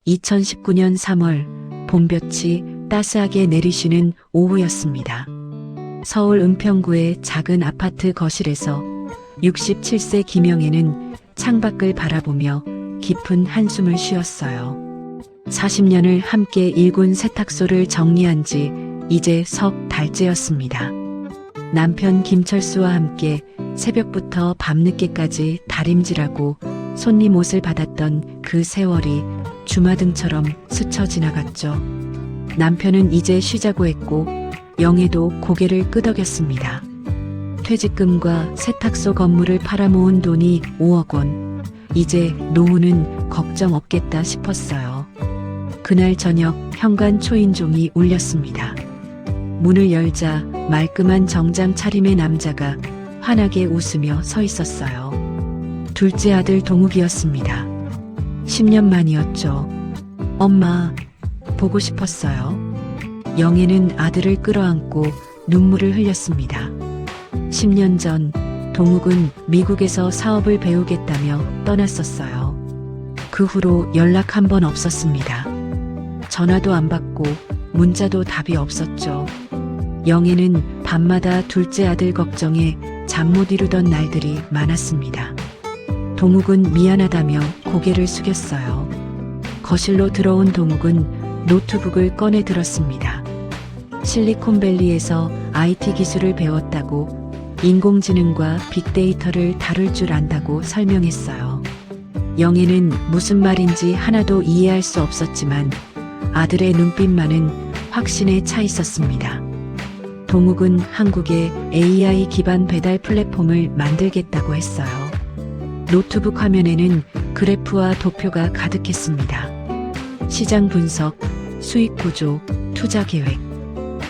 2019년 3월 봄볕이 따스하게 내리쉬는 오후였습니다. 서울 은평구의 작은 아파트 거실에서 67세 김영애는 창밖을 바라보며 깊은 한숨을 쉬었어요. 40년을 함께 일군 세탁소를 정리한 지 이제 석 달째였습니다. 남편 김철수와 함께 새벽부터 밤늦게까지 다림질하고 손님 옷을 받았던 그 세월이 주마등처럼 스쳐 지나갔죠. 남편은 이제 쉬자고 했고 영애도 고개를 끄덕였습니다. 퇴직금과 세탁소 건물을 팔아모은 돈이 5억 원. 이제 노후는 걱정 없겠다 싶었어요. 그날 저녁 현관 초인종이 울렸습니다. 문을 열자 말끔한 정장 차림의 남자가 환하게 웃으며 서 있었어요. 둘째 아들 동욱이었습니다. 10년 만이었죠. 엄마, 보고 싶었어요. 영애는 아들을 끌어안고 눈물을 흘렸습니다. 10년 전 동욱은 미국에서 사업을 배우겠다며 떠났었어요. 그 후로 연락 한 번 없었습니다. 전화도 안 받고 문자도 답이 없었죠. 영애는 밤마다 둘째 아들 걱정에 잠 못 이루던 날들이 많았습니다. 동욱은 미안하다며 고개를 숙였어요. 거실로 들어온 동욱은 노트북을 꺼내 들었습니다. 실리콘밸리에서 IT 기술을 배웠다고 인공지능과 빅데이터를 다룰 줄 안다고 설명했어요. 영애는 무슨 말인지 하나도 이해할 수 없었지만 아들의 눈빛만은 확신에 차 있었습니다. 동욱은 한국에 AI 기반 배달 플랫폼을 만들겠다고 했어요. 노트북 화면에는 그래프와 도표가 가득했습니다. 시장 분석, 수익 구조, 투자 계획.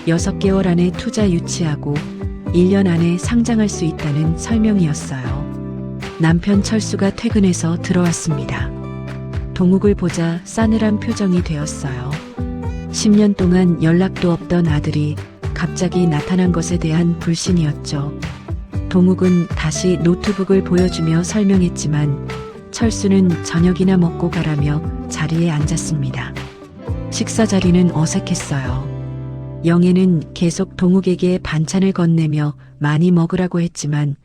6개월 안에 투자 유치하고 1년 안에 상장할 수 있다는 설명이었어요. 남편 철수가 퇴근해서 들어왔습니다. 동욱을 보자 싸늘한 표정이 되었어요. 10년 동안 연락도 없던 아들이 갑자기 나타난 것에 대한 불신이었죠. 동욱은 다시 노트북을 보여주며 설명했지만 철수는 저녁이나 먹고 가라며 자리에 앉았습니다. 식사 자리는 어색했어요. 영애는 계속 동욱에게 반찬을 건네며 많이 먹으라고 했지만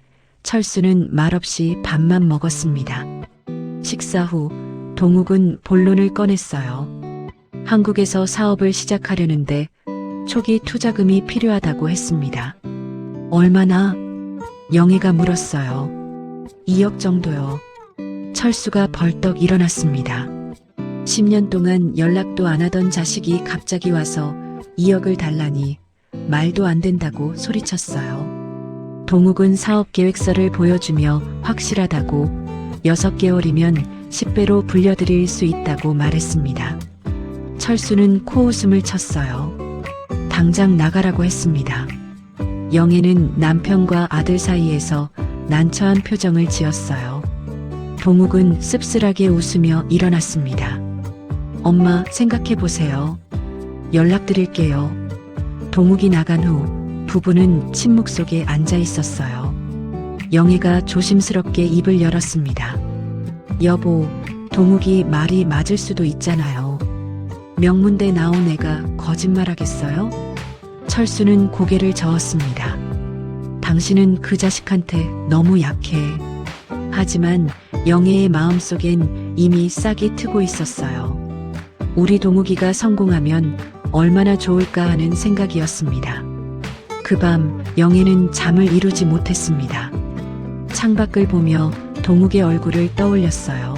철수는 말없이 밥만 먹었습니다. 식사 후 동욱은 본론을 꺼냈어요. 한국에서 사업을 시작하려는데 초기 투자금이 필요하다고 했습니다. 얼마나? 영애가 물었어요. 2억 정도요. 철수가 벌떡 일어났습니다. 10년 동안 연락도 안 하던 자식이 갑자기 와서 2억을 달라니 말도 안 된다고 소리쳤어요. 동욱은 사업 계획서를 보여주며 확실하다고 6개월이면 10배로 불려드릴 수 있다고 말했습니다. 철수는 코웃음을 쳤어요. 당장 나가라고 했습니다. 영애는 남편과 아들 사이에서 난처한 표정을 지었어요. 동욱은 씁쓸하게 웃으며 일어났습니다. 엄마, 생각해보세요. 연락드릴게요. 동욱이 나간 후 부부는 침묵 속에 앉아 있었어요. 영애가 조심스럽게 입을 열었습니다. 여보, 동욱이 말이 맞을 수도 있잖아요. 명문대 나온 애가 거짓말하겠어요? 철수는 고개를 저었습니다. 당신은 그 자식한테 너무 약해. 하지만 영애의 마음속엔 이미 싹이 트고 있었어요. 우리 동욱이가 성공하면 얼마나 좋을까 하는 생각이었습니다. 그 밤 영애는 잠을 이루지 못했습니다. 창밖을 보며 동욱의 얼굴을 떠올렸어요.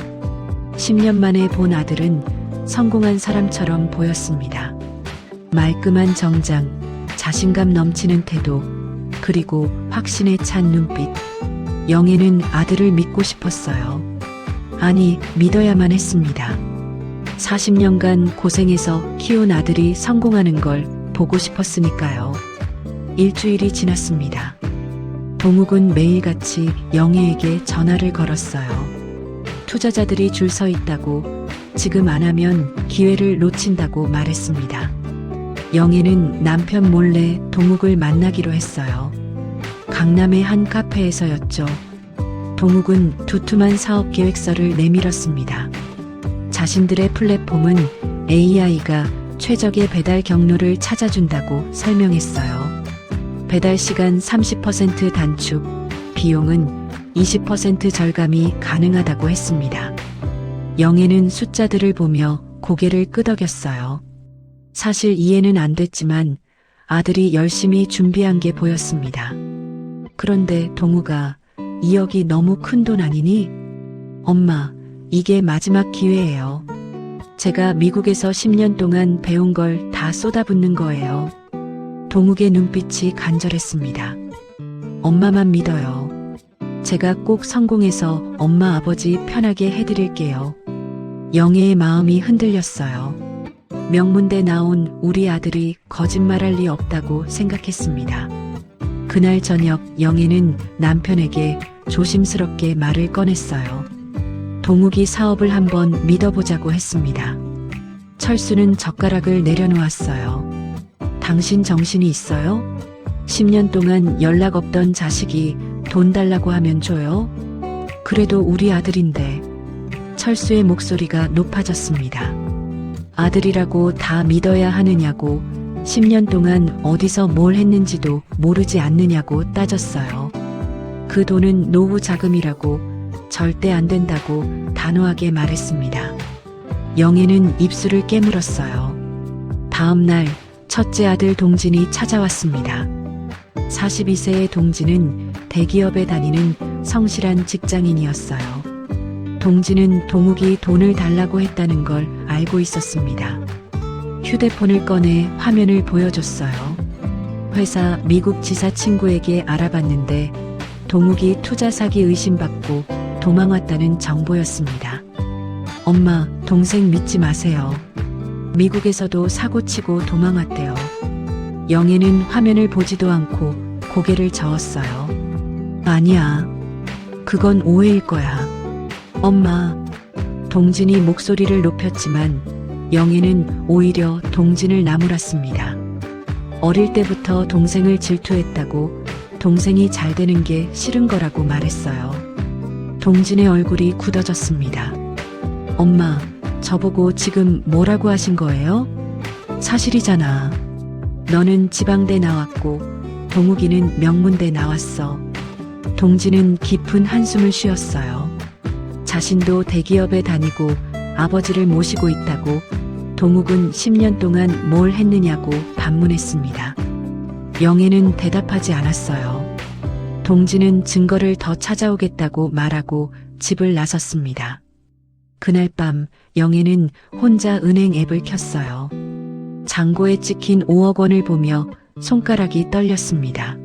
10년 만에 본 아들은 성공한 사람처럼 보였습니다. 말끔한 정장, 자신감 넘치는 태도, 그리고 확신에 찬 눈빛. 영애는 아들을 믿고 싶었어요. 아니, 믿어야만 했습니다. 40년간 고생해서 키운 아들이 성공하는 걸 보고 싶었으니까요. 일주일이 지났습니다. 동욱은 매일같이 영애에게 전화를 걸었어요. 투자자들이 줄 서 있다고, 지금 안 하면 기회를 놓친다고 말했습니다. 영애는 남편 몰래 동욱을 만나기로 했어요. 강남의 한 카페에서였죠. 동욱은 두툼한 사업 계획서를 내밀었습니다. 자신들의 플랫폼은 AI가 최적의 배달 경로를 찾아준다고 설명했어요. 배달 시간 30% 단축, 비용은 20% 절감이 가능하다고 했습니다. 영애는 숫자들을 보며 고개를 끄덕였어요. 사실 이해는 안 됐지만 아들이 열심히 준비한 게 보였습니다. 그런데 동우가 2억이 너무 큰 돈 아니니? 엄마, 이게 마지막 기회예요. 제가 미국에서 10년 동안 배운 걸 다 쏟아붓는 거예요. 동욱의 눈빛이 간절했습니다. 엄마만 믿어요. 제가 꼭 성공해서 엄마 아버지 편하게 해드릴게요. 영애의 마음이 흔들렸어요. 명문대 나온 우리 아들이 거짓말할 리 없다고 생각했습니다. 그날 저녁 영애는 남편에게 조심스럽게 말을 꺼냈어요. 동욱이 사업을 한번 믿어보자고 했습니다. 철수는 젓가락을 내려놓았어요. 당신 정신이 있어요? 10년 동안 연락 없던 자식이 돈 달라고 하면 줘요? 그래도 우리 아들인데. 철수의 목소리가 높아졌습니다. 아들이라고 다 믿어야 하느냐고, 10년 동안 어디서 뭘 했는지도 모르지 않느냐고 따졌어요. 그 돈은 노후 자금이라고, 절대 안 된다고 단호하게 말했습니다. 영애는 입술을 깨물었어요. 다음 날 첫째 아들 동진이 찾아왔습니다. 42세의 동진은 대기업에 다니는 성실한 직장인이었어요. 동진은 동욱이 돈을 달라고 했다는 걸 알고 있었습니다. 휴대폰을 꺼내 화면을 보여줬어요. 회사 미국 지사 친구에게 알아봤는데 동욱이 투자 사기 의심받고 도망왔다는 정보였습니다. 엄마, 동생 믿지 마세요. 미국에서도 사고치고 도망왔대요. 영애는 화면을 보지도 않고 고개를 저었어요. 아니야. 그건 오해일 거야. 엄마. 동진이 목소리를 높였지만 영애는 오히려 동진을 나무랐습니다. 어릴 때부터 동생을 질투했다고, 동생이 잘 되는 게 싫은 거라고 말했어요. 동진의 얼굴이 굳어졌습니다. 엄마, 저보고 지금 뭐라고 하신 거예요? 사실이잖아. 너는 지방대 나왔고 동욱이는 명문대 나왔어. 동진은 깊은 한숨을 쉬었어요. 자신도 대기업에 다니고 아버지를 모시고 있다고, 동욱은 10년 동안 뭘 했느냐고 반문했습니다. 영애는 대답하지 않았어요. 동진은 증거를 더 찾아오겠다고 말하고 집을 나섰습니다. 그날 밤 영애는 혼자 은행 앱을 켰어요. 잔고에 찍힌 5억 원을 보며 손가락이 떨렸습니다.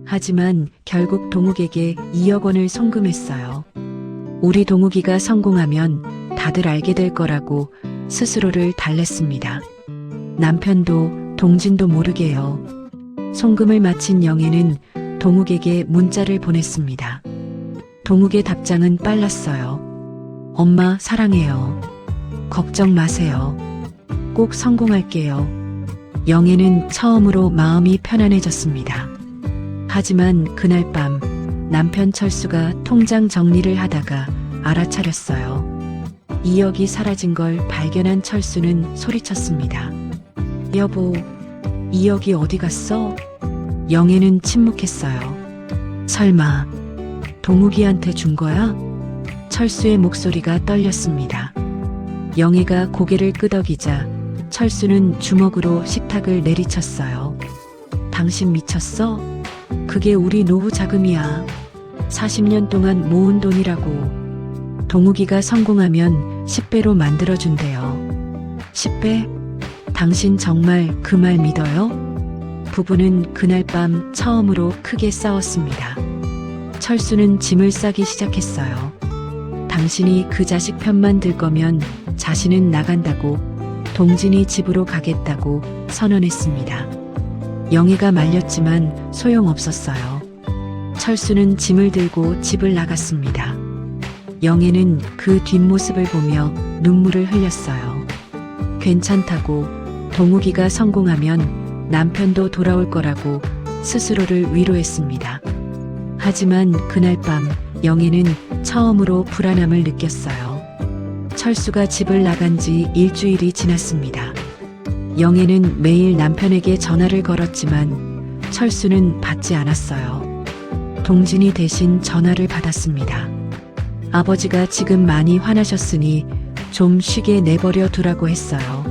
하지만 결국 동욱에게 2억 원을 송금했어요. 우리 동욱이가 성공하면 다들 알게 될 거라고 스스로를 달랬습니다. 남편도 동진도 모르게요. 송금을 마친 영애는 동욱에게 문자를 보냈습니다. 동욱의 답장은 빨랐어요. 엄마 사랑해요. 걱정 마세요. 꼭 성공할게요. 영애는 처음으로 마음이 편안해졌습니다. 하지만 그날 밤 남편 철수가 통장 정리를 하다가 알아차렸어요. 2억이 사라진 걸 발견한 철수는 소리쳤습니다. 여보, 2억이 어디 갔어? 영애는 침묵했어요. 설마 동욱이한테 준 거야? 철수의 목소리가 떨렸습니다. 영애가 고개를 끄덕이자 철수는 주먹으로 식탁을 내리쳤어요. 당신 미쳤어? 그게 우리 노후 자금이야. 40년 동안 모은 돈이라고. 동욱이가 성공하면 10배로 만들어준대요. 10배? 당신 정말 그 말 믿어요? 부부는 그날 밤 처음으로 크게 싸웠습니다. 철수는 짐을 싸기 시작했어요. 당신이 그 자식 편만 들 거면 자신은 나간다고, 동진이 집으로 가겠다고 선언했습니다. 영애가 말렸지만 소용없었어요. 철수는 짐을 들고 집을 나갔습니다. 영애는 그 뒷모습을 보며 눈물을 흘렸어요. 괜찮다고, 동욱이가 성공하면 남편도 돌아올 거라고 스스로를 위로했습니다. 하지만 그날 밤 영애는 처음으로 불안함을 느꼈어요. 철수가 집을 나간 지 일주일이 지났습니다. 영애는 매일 남편에게 전화를 걸었지만 철수는 받지 않았어요. 동진이 대신 전화를 받았습니다. 아버지가 지금 많이 화나셨으니 좀 쉬게 내버려 두라고 했어요.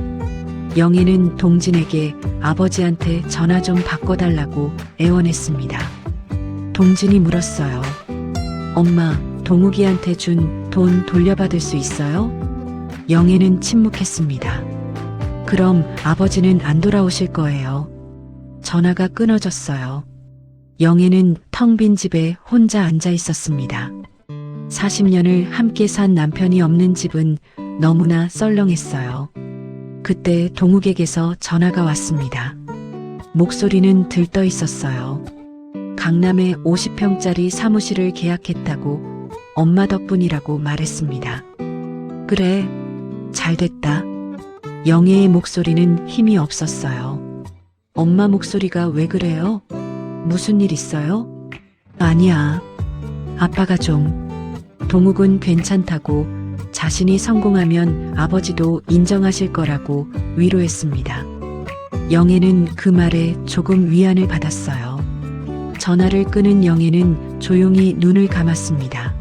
영애는 동진에게 아버지한테 전화 좀 바꿔달라고 애원했습니다. 동진이 물었어요. 엄마, 동욱이한테 준 돈 돌려받을 수 있어요? 영애는 침묵했습니다. 그럼 아버지는 안 돌아오실 거예요. 전화가 끊어졌어요. 영애는 텅 빈 집에 혼자 앉아 있었습니다. 40년을 함께 산 남편이 없는 집은 너무나 썰렁했어요. 그때 동욱에게서 전화가 왔습니다. 목소리는 들떠 있었어요. 강남에 50평짜리 사무실을 계약했다고 엄마 덕분이라고 말했습니다. 그래, 잘됐다. 영애의 목소리는 힘이 없었어요. 엄마 목소리가 왜 그래요? 무슨 일 있어요? 아니야. 아빠가 좀. 동욱은 괜찮다고 자신이 성공하면 아버지도 인정하실 거라고 위로했습니다. 영애는 그 말에 조금 위안을 받았어요. 전화를 끊은 영애는 조용히 눈을 감았습니다.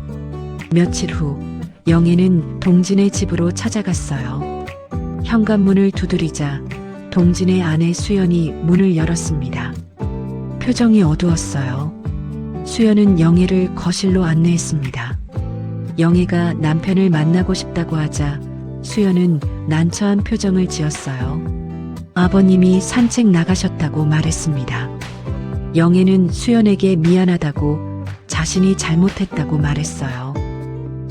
며칠 후 영애는 동진의 집으로 찾아갔어요. 현관문을 두드리자 동진의 아내 수연이 문을 열었습니다. 표정이 어두웠어요. 수연은 영애를 거실로 안내했습니다. 영애가 남편을 만나고 싶다고 하자 수연은 난처한 표정을 지었어요. 아버님이 산책 나가셨다고 말했습니다. 영애는 수연에게 미안하다고 자신이 잘못했다고 말했어요.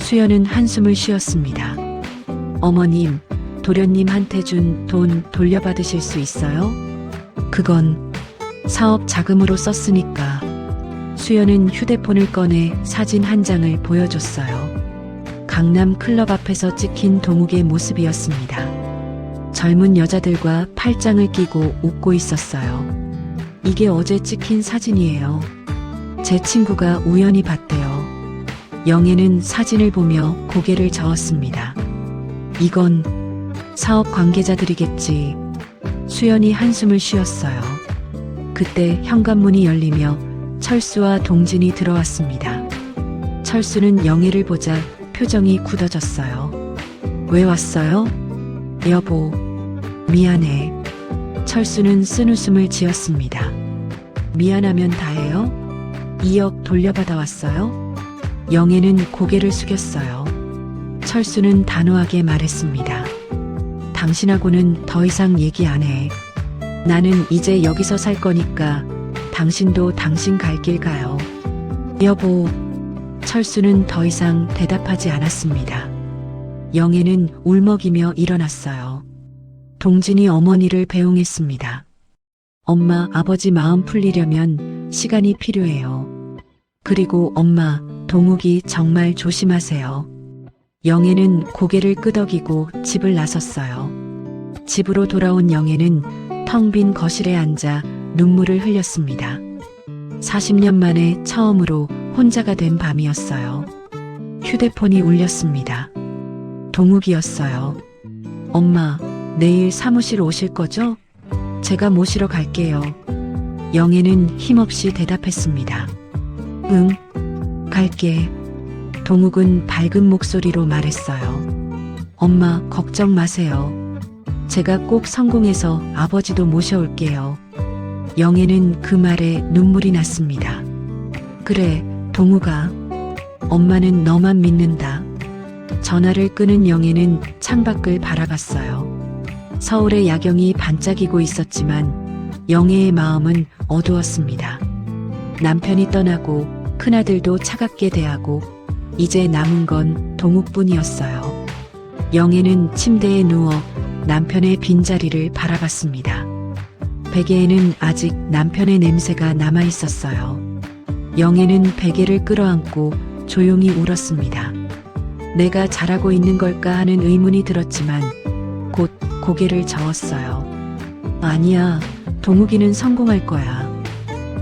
수연은 한숨을 쉬었습니다. 어머님, 도련님한테 준 돈 돌려받으실 수 있어요? 그건 사업 자금으로 썼으니까. 수연은 휴대폰을 꺼내 사진 한 장을 보여줬어요. 강남 클럽 앞에서 찍힌 동욱의 모습이었습니다. 젊은 여자들과 팔짱을 끼고 웃고 있었어요. 이게 어제 찍힌 사진이에요. 제 친구가 우연히 봤대요. 영애는 사진을 보며 고개를 저었습니다. 이건 사업 관계자들이겠지. 수연이 한숨을 쉬었어요. 그때 현관문이 열리며 철수와 동진이 들어왔습니다. 철수는 영애를 보자 표정이 굳어졌어요. 왜 왔어요? 여보, 미안해. 철수는 쓴웃음을 지었습니다. 미안하면 다해요? 2억 돌려받아 왔어요? 영애는 고개를 숙였어요. 철수는 단호하게 말했습니다. 당신하고는 더 이상 얘기 안 해. 나는 이제 여기서 살 거니까 당신도 당신 갈 길 가요. 여보, 철수는 더 이상 대답하지 않았습니다. 영애는 울먹이며 일어났어요. 동진이 어머니를 배웅했습니다. 엄마, 아버지 마음 풀리려면 시간이 필요해요. 그리고 엄마, 동욱이 정말 조심하세요. 영애는 고개를 끄덕이고 집을 나섰어요. 집으로 돌아온 영애는 텅 빈 거실에 앉아 눈물을 흘렸습니다. 40년 만에 처음으로 혼자가 된 밤이었어요. 휴대폰이 울렸습니다. 동욱이었어요. 엄마, 내일 사무실 오실 거죠? 제가 모시러 갈게요. 영애는 힘없이 대답했습니다. 응, 갈게. 동욱은 밝은 목소리로 말했어요. 엄마, 걱정 마세요. 제가 꼭 성공해서 아버지도 모셔올게요. 영애는 그 말에 눈물이 났습니다. 그래, 동욱아. 엄마는 너만 믿는다. 전화를 끊은 영애는 창밖을 바라봤어요. 서울의 야경이 반짝이고 있었지만 영애의 마음은 어두웠습니다. 남편이 떠나고 큰아들도 차갑게 대하고 이제 남은 건 동욱뿐이었어요. 영애는 침대에 누워 남편의 빈자리를 바라봤습니다. 베개에는 아직 남편의 냄새가 남아 있었어요. 영애는 베개를 끌어안고 조용히 울었습니다. 내가 잘하고 있는 걸까 하는 의문이 들었지만 곧 고개를 저었어요. 아니야, 동욱이는 성공할 거야.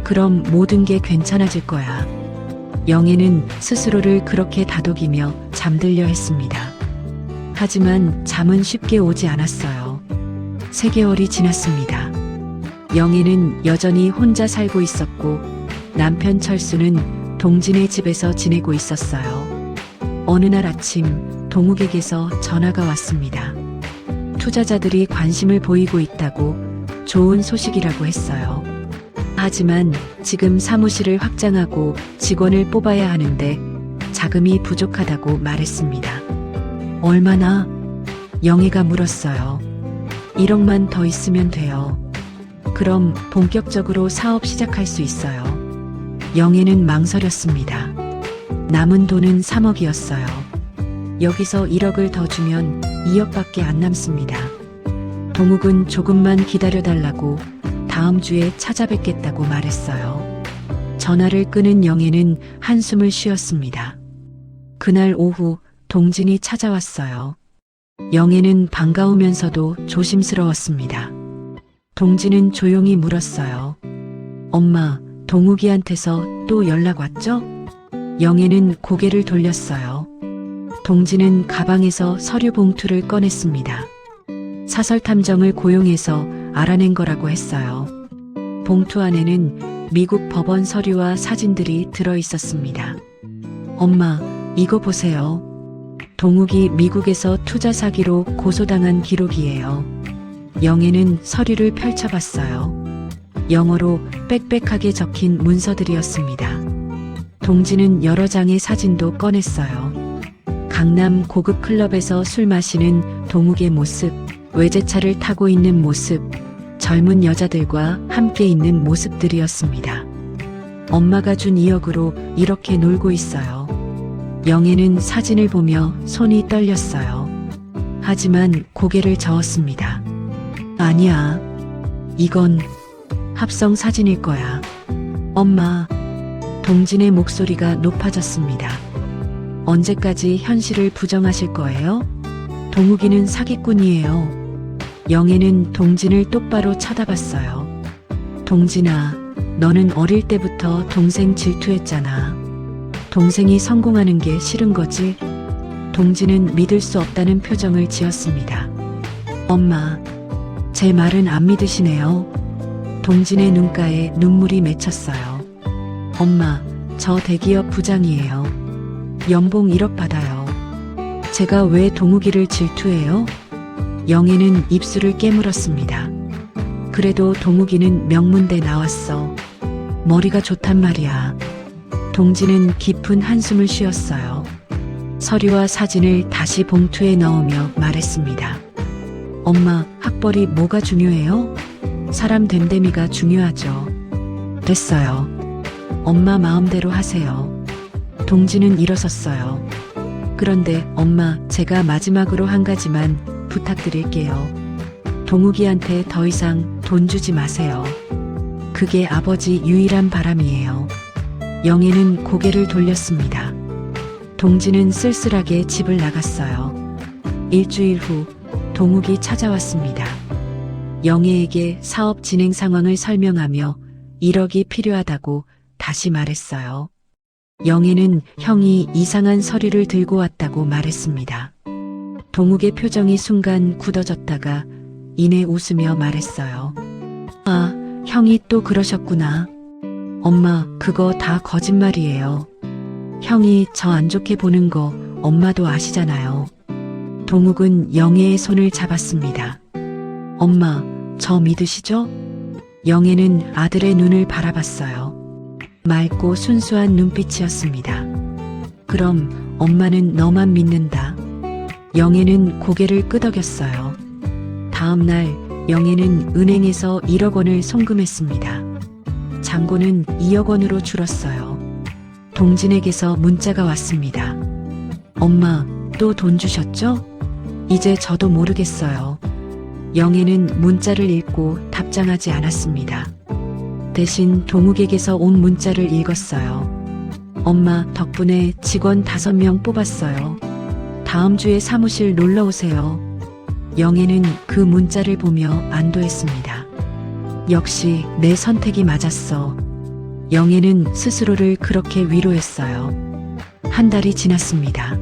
그럼 모든 게 괜찮아질 거야. 영애는 스스로를 그렇게 다독이며 잠들려 했습니다. 하지만 잠은 쉽게 오지 않았어요. 3개월이 지났습니다. 영애는 여전히 혼자 살고 있었고 남편 철수는 동진의 집에서 지내고 있었어요. 어느 날 아침 동욱에게서 전화가 왔습니다. 투자자들이 관심을 보이고 있다고 좋은 소식이라고 했어요. 하지만 지금 사무실을 확장하고 직원을 뽑아야 하는데 자금이 부족하다고 말했습니다. 얼마나? 영애가 물었어요. 1억만 더 있으면 돼요. 그럼 본격적으로 사업 시작할 수 있어요. 영애는 망설였습니다. 남은 돈은 3억이었어요. 여기서 1억을 더 주면 2억밖에 안 남습니다. 동욱은 조금만 기다려달라고 다음 주에 찾아뵙겠다고 말했어요. 전화를 끊은 영애는 한숨을 쉬었습니다. 그날 오후 동진이 찾아왔어요. 영애는 반가우면서도 조심스러웠습니다. 동진은 조용히 물었어요. 엄마, 동욱이한테서 또 연락 왔죠? 영애는 고개를 돌렸어요. 동진은 가방에서 서류 봉투를 꺼냈습니다. 사설 탐정을 고용해서 알아낸 거라고 했어요. 봉투 안에는 미국 법원 서류와 사진들이 들어 있었습니다. 엄마, 이거 보세요. 동욱이 미국에서 투자 사기로 고소당한 기록이에요. 영애는 서류를 펼쳐봤어요. 영어로 빽빽하게 적힌 문서들이었습니다. 동진은 여러 장의 사진도 꺼냈어요. 강남 고급 클럽에서 술 마시는 동욱의 모습, 외제차를 타고 있는 모습, 젊은 여자들과 함께 있는 모습들이었습니다. 엄마가 준 2억으로 이렇게 놀고 있어요. 영애는 사진을 보며 손이 떨렸어요. 하지만 고개를 저었습니다. 아니야. 이건 합성 사진일 거야. 엄마. 동진의 목소리가 높아졌습니다. 언제까지 현실을 부정하실 거예요? 동욱이는 사기꾼이에요. 영애는 동진을 똑바로 쳐다봤어요. 동진아, 너는 어릴 때부터 동생 질투했잖아. 동생이 성공하는 게 싫은 거지? 동진은 믿을 수 없다는 표정을 지었습니다. 엄마, 제 말은 안 믿으시네요. 동진의 눈가에 눈물이 맺혔어요. 엄마, 저 대기업 부장이에요. 연봉 1억 받아요. 제가 왜 동욱이를 질투해요? 영애는 입술을 깨물었습니다. 그래도 동욱이는 명문대 나왔어. 머리가 좋단 말이야. 동진은 깊은 한숨을 쉬었어요. 서류와 사진을 다시 봉투에 넣으며 말했습니다. 엄마, 학벌이 뭐가 중요해요? 사람 됨됨이가 중요하죠. 됐어요. 엄마 마음대로 하세요. 동진은 일어섰어요. 그런데 엄마, 제가 마지막으로 한 가지만 부탁드릴게요. 동욱이한테 더 이상 돈 주지 마세요. 그게 아버지 유일한 바람이에요. 영애는 고개를 돌렸습니다. 동진은 쓸쓸하게 집을 나갔어요. 일주일 후 동욱이 찾아왔습니다. 영애에게 사업 진행 상황을 설명하며 1억이 필요하다고 다시 말했어요. 영애는 형이 이상한 서류를 들고 왔다고 말했습니다. 동욱의 표정이 순간 굳어졌다가 이내 웃으며 말했어요. 아, 형이 또 그러셨구나. 엄마, 그거 다 거짓말이에요. 형이 저 안 좋게 보는 거 엄마도 아시잖아요. 동욱은 영애의 손을 잡았습니다. 엄마, 저 믿으시죠? 영애는 아들의 눈을 바라봤어요. 맑고 순수한 눈빛이었습니다. 그럼 엄마는 너만 믿는다. 영애는 고개를 끄덕였어요. 다음 날 영애는 은행에서 1억 원을 송금했습니다. 잔고는 2억 원으로 줄었어요. 동진에게서 문자가 왔습니다. 엄마, 또 돈 주셨죠? 이제 저도 모르겠어요. 영애는 문자를 읽고 답장하지 않았습니다. 대신 동욱에게서 온 문자를 읽었어요. 엄마, 덕분에 직원 5명 뽑았어요. 다음 주에 사무실 놀러 오세요. 영애는 그 문자를 보며 안도했습니다. 역시 내 선택이 맞았어. 영애는 스스로를 그렇게 위로했어요. 한 달이 지났습니다.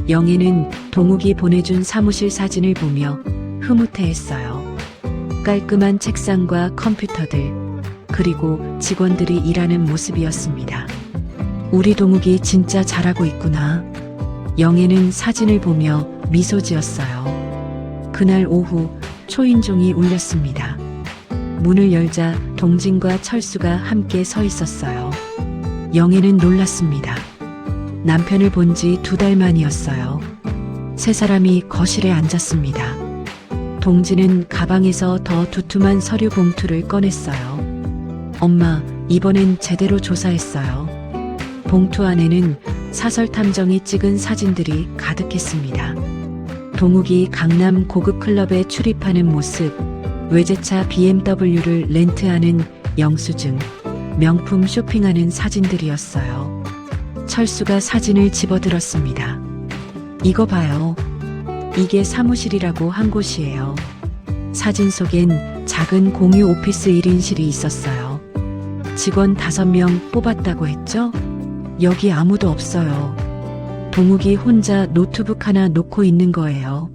영애는 동욱이 보내준 사무실 사진을 보며 흐뭇해했어요. 깔끔한 책상과 컴퓨터들, 그리고 직원들이 일하는 모습이었습니다. 우리 동욱이 진짜 잘하고 있구나. 영애는 사진을 보며 미소 지었어요. 그날 오후 초인종이 울렸습니다. 문을 열자 동진과 철수가 함께 서 있었어요. 영애는 놀랐습니다. 남편을 본 지 2달 만이었어요. 세 사람이 거실에 앉았습니다. 동진은 가방에서 더 두툼한 서류 봉투를 꺼냈어요. 엄마, 이번엔 제대로 조사했어요. 봉투 안에는 사설 탐정이 찍은 사진들이 가득했습니다. 동욱이 강남 고급 클럽에 출입하는 모습, 외제차 BMW를 렌트하는 영수증, 명품 쇼핑하는 사진들이었어요. 철수가 사진을 집어들었습니다. 이거 봐요. 이게 사무실이라고 한 곳이에요. 사진 속엔 작은 공유 오피스 1인실이 있었어요. 직원 5명 뽑았다고 했죠? 여기 아무도 없어요. 동욱이 혼자 노트북 하나 놓고 있는 거예요.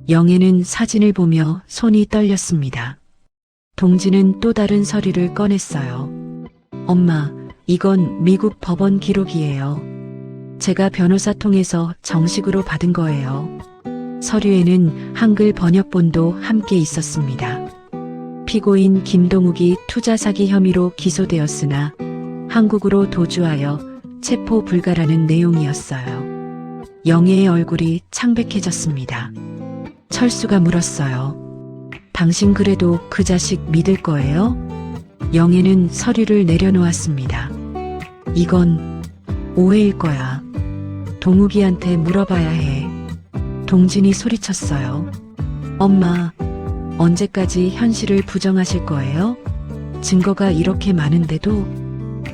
영애는 사진을 보며 손이 떨렸습니다. 동진은 또 다른 서류를 꺼냈어요. 엄마, 이건 미국 법원 기록이에요. 제가 변호사 통해서 정식으로 받은 거예요. 서류에는 한글 번역본도 함께 있었습니다. 피고인 김동욱이 투자 사기 혐의로 기소되었으나 한국으로 도주하여 체포 불가라는 내용이었어요. 영애의 얼굴이 창백해졌습니다. 철수가 물었어요. 당신 그래도 그 자식 믿을 거예요? 영애는 서류를 내려놓았습니다. 이건 오해일 거야. 동욱이한테 물어봐야 해. 동진이 소리쳤어요. 엄마, 언제까지 현실을 부정하실 거예요? 증거가 이렇게 많은데도.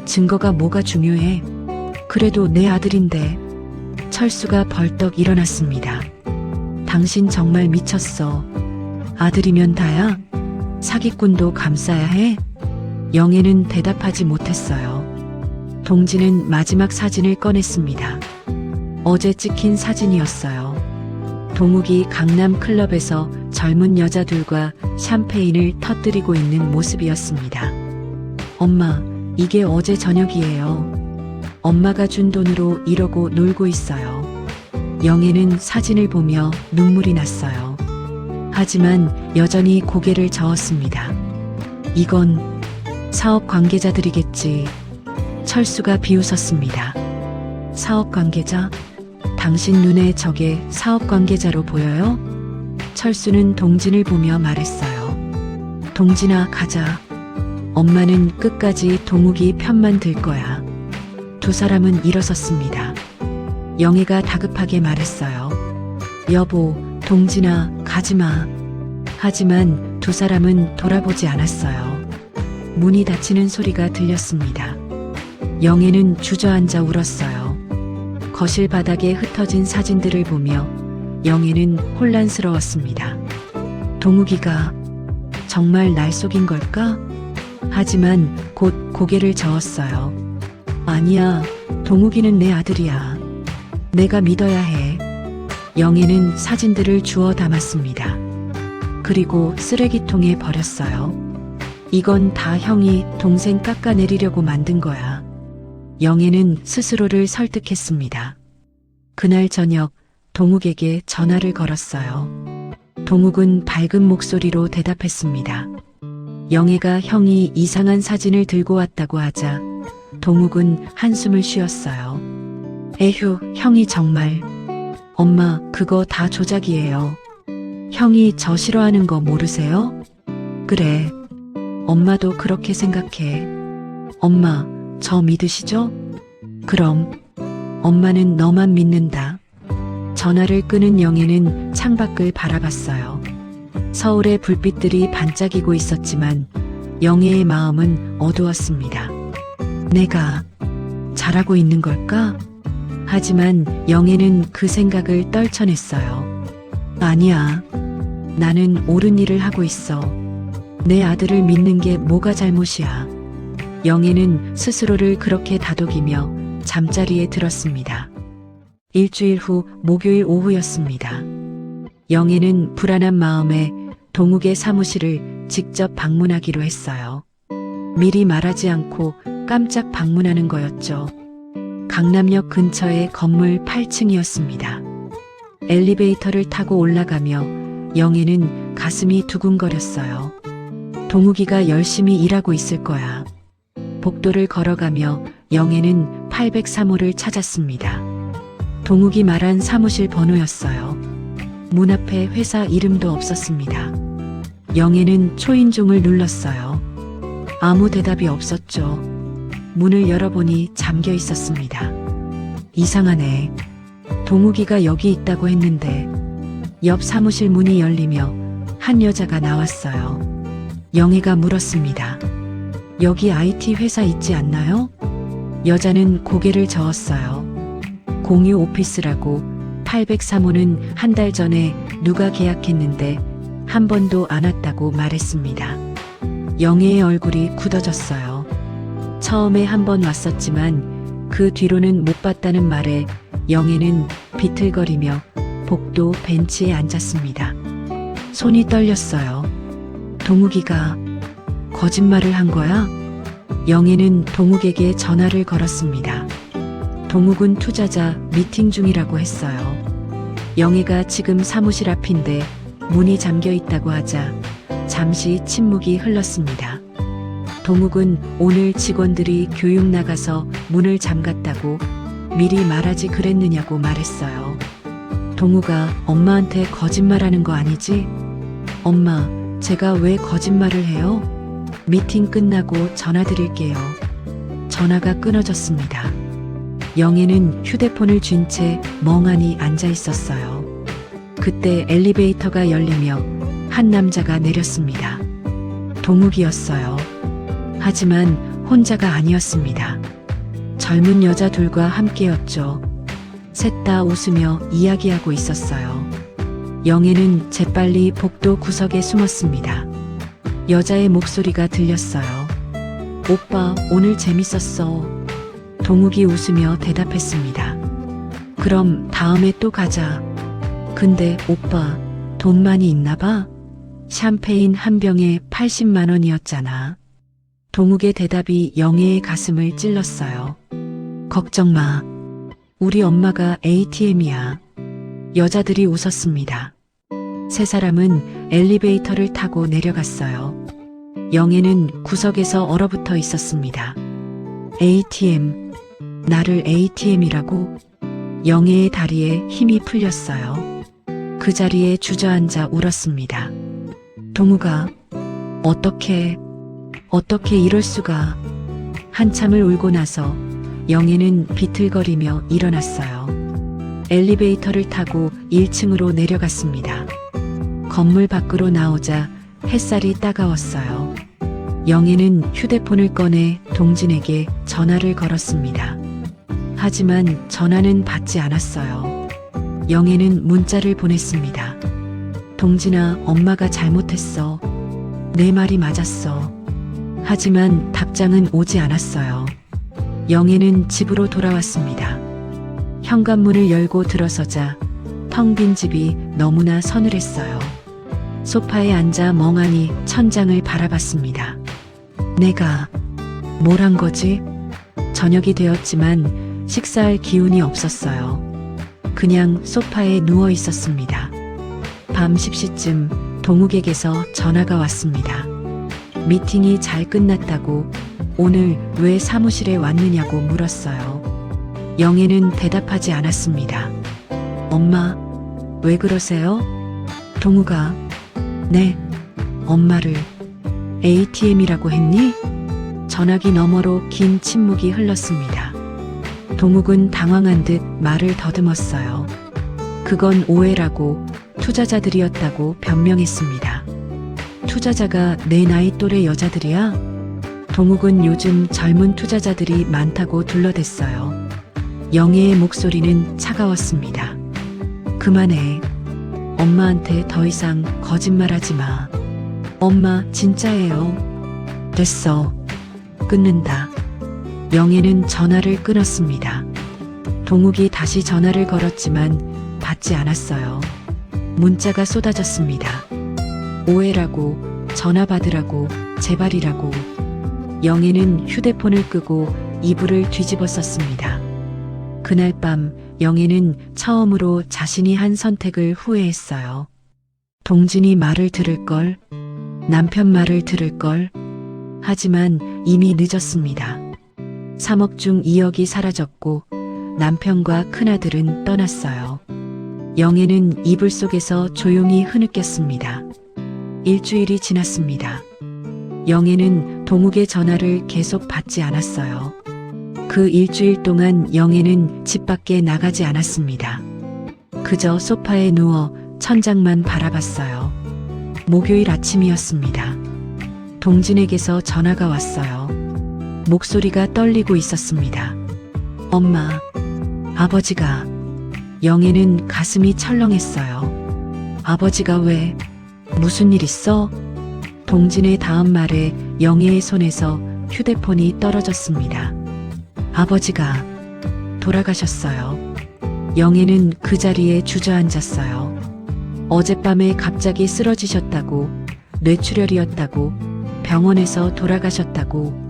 증거가 뭐가 중요해? 그래도 내 아들인데. 철수가 벌떡 일어났습니다. 당신 정말 미쳤어. 아들이면 다야? 사기꾼도 감싸야 해? 영애는 대답하지 못했어요. 동진은 마지막 사진을 꺼냈습니다. 어제 찍힌 사진이었어요. 동욱이 강남 클럽에서 젊은 여자들과 샴페인을 터뜨리고 있는 모습이었습니다. 엄마, 이게 어제 저녁이에요. 엄마가 준 돈으로 이러고 놀고 있어요. 영애는 사진을 보며 눈물이 났어요. 하지만 여전히 고개를 저었습니다. 이건 사업 관계자들이겠지. 철수가 비웃었습니다. 사업 관계자? 당신 눈에 저게 사업 관계자로 보여요? 철수는 동진을 보며 말했어요. 동진아, 가자. 엄마는 끝까지 동욱이 편만 들 거야. 두 사람은 일어섰습니다. 영애가 다급하게 말했어요. 여보, 동진아, 가지마. 하지만 두 사람은 돌아보지 않았어요. 문이 닫히는 소리가 들렸습니다. 영애는 주저앉아 울었어요. 거실 바닥에 흩어진 사진들을 보며 영애는 혼란스러웠습니다. 동욱이가 정말 날 속인 걸까? 하지만 곧 고개를 저었어요. 아니야, 동욱이는 내 아들이야. 내가 믿어야 해. 영애는 사진들을 주워 담았습니다. 그리고 쓰레기통에 버렸어요. 이건 다 형이 동생 깎아내리려고 만든 거야. 영애는 스스로를 설득했습니다. 그날 저녁 동욱에게 전화를 걸었어요. 동욱은 밝은 목소리로 대답했습니다. 영애가 형이 이상한 사진을 들고 왔다고 하자 동욱은 한숨을 쉬었어요. 에휴, 형이 정말. 엄마, 그거 다 조작이에요. 형이 저 싫어하는 거 모르세요? 그래. 엄마도 그렇게 생각해. 엄마, 저 믿으시죠? 그럼. 엄마는 너만 믿는다. 전화를 끄는 영애는 창밖을 바라봤어요. 서울의 불빛들이 반짝이고 있었지만 영애의 마음은 어두웠습니다. 내가 잘하고 있는 걸까? 하지만 영애는 그 생각을 떨쳐냈어요. 아니야. 나는 옳은 일을 하고 있어. 내 아들을 믿는 게 뭐가 잘못이야. 영애는 스스로를 그렇게 다독이며 잠자리에 들었습니다. 일주일 후 목요일 오후였습니다. 영애는 불안한 마음에 동욱의 사무실을 직접 방문하기로 했어요. 미리 말하지 않고 깜짝 방문하는 거였죠. 강남역 근처의 건물 8층이었습니다. 엘리베이터를 타고 올라가며 영애는 가슴이 두근거렸어요. 동욱이가 열심히 일하고 있을 거야. 복도를 걸어가며 영애는 803호를 찾았습니다. 동욱이 말한 사무실 번호였어요. 문 앞에 회사 이름도 없었습니다. 영애는 초인종을 눌렀어요. 아무 대답이 없었죠. 문을 열어보니 잠겨 있었습니다. 이상하네. 동욱이가 여기 있다고 했는데. 옆 사무실 문이 열리며 한 여자가 나왔어요. 영애가 물었습니다. 여기 IT 회사 있지 않나요? 여자는 고개를 저었어요. 공유 오피스라고 803호는 한 달 전에 누가 계약했는데 한 번도 안 왔다고 말했습니다. 영애의 얼굴이 굳어졌어요. 처음에 한 번 왔었지만 그 뒤로는 못 봤다는 말에 영애는 비틀거리며 복도 벤치에 앉았습니다. 손이 떨렸어요. 동욱이가 거짓말을 한 거야? 영애는 동욱에게 전화를 걸었습니다. 동욱은 투자자 미팅 중이라고 했어요. 영애가 지금 사무실 앞인데 문이 잠겨 있다고 하자 잠시 침묵이 흘렀습니다. 동욱은 오늘 직원들이 교육 나가서 문을 잠갔다고 미리 말하지 그랬느냐고 말했어요. 동욱아, 엄마한테 거짓말하는 거 아니지? 엄마, 제가 왜 거짓말을 해요? 미팅 끝나고 전화 드릴게요. 전화가 끊어졌습니다. 영애는 휴대폰을 쥔 채 멍하니 앉아 있었어요. 그때 엘리베이터가 열리며 한 남자가 내렸습니다. 동욱이었어요. 하지만 혼자가 아니었습니다. 젊은 여자 둘과 함께였죠. 셋 다 웃으며 이야기하고 있었어요. 영애는 재빨리 복도 구석에 숨었습니다. 여자의 목소리가 들렸어요. 오빠, 오늘 재밌었어. 동욱이 웃으며 대답했습니다. 그럼 다음에 또 가자. 근데 오빠, 돈 많이 있나 봐? 샴페인 한 병에 80만 원이었잖아. 동욱의 대답이 영애의 가슴을 찔렀어요. 걱정 마. 우리 엄마가 ATM이야. 여자들이 웃었습니다. 세 사람은 엘리베이터를 타고 내려갔어요. 영애는 구석에서 얼어붙어 있었습니다. ATM. 나를 ATM이라고? 영애의 다리에 힘이 풀렸어요. 그 자리에 주저앉아 울었습니다. 동욱아, 어떻게 이럴 수가. 한참을 울고 나서 영애는 비틀거리며 일어났어요. 엘리베이터를 타고 1층으로 내려갔습니다. 건물 밖으로 나오자 햇살이 따가웠어요. 영애는 휴대폰을 꺼내 동진에게 전화를 걸었습니다. 하지만 전화는 받지 않았어요. 영애는 문자를 보냈습니다. 동진아, 엄마가 잘못했어. 내 말이 맞았어. 하지만 답장은 오지 않았어요. 영애는 집으로 돌아왔습니다. 현관문을 열고 들어서자 텅 빈 집이 너무나 서늘했어요. 소파에 앉아 멍하니 천장을 바라봤습니다. 내가 뭘 한 거지? 저녁이 되었지만 식사할 기운이 없었어요. 그냥 소파에 누워 있었습니다. 밤 10시쯤 동욱에게서 전화가 왔습니다. 미팅이 잘 끝났다고 오늘 왜 사무실에 왔느냐고 물었어요. 영애는 대답하지 않았습니다. 엄마, 왜 그러세요? 동욱아, 네, 엄마를 ATM이라고 했니? 전화기 너머로 긴 침묵이 흘렀습니다. 동욱은 당황한 듯 말을 더듬었어요. 그건 오해라고 투자자들이었다고 변명했습니다. 투자자가 내 나이 또래 여자들이야? 동욱은 요즘 젊은 투자자들이 많다고 둘러댔어요. 영애의 목소리는 차가웠습니다. 그만해. 엄마한테 더 이상 거짓말하지 마. 엄마 진짜예요. 됐어. 끊는다. 영애는 전화를 끊었습니다. 동욱이 다시 전화를 걸었지만 받지 않았어요. 문자가 쏟아졌습니다. 오해라고, 전화 받으라고, 제발이라고. 영애는 휴대폰을 끄고 이불을 뒤집어 썼습니다. 그날 밤 영애는 처음으로 자신이 한 선택을 후회했어요. 동진이 말을 들을걸, 남편 말을 들을걸. 하지만 이미 늦었습니다. 3억 중 2억이 사라졌고 남편과 큰아들은 떠났어요. 영애는 이불 속에서 조용히 흐느꼈습니다. 일주일이 지났습니다. 영애는 동욱의 전화를 계속 받지 않았어요. 그 일주일 동안 영애는 집 밖에 나가지 않았습니다. 그저 소파에 누워 천장만 바라봤어요. 목요일 아침이었습니다. 동진에게서 전화가 왔어요. 목소리가 떨리고 있었습니다. 엄마, 아버지가. 영애는 가슴이 철렁했어요. 아버지가 왜? 무슨 일 있어? 동진의 다음 말에 영애의 손에서 휴대폰이 떨어졌습니다. 아버지가 돌아가셨어요. 영애는 그 자리에 주저앉았어요. 어젯밤에 갑자기 쓰러지셨다고, 뇌출혈이었다고, 병원에서 돌아가셨다고.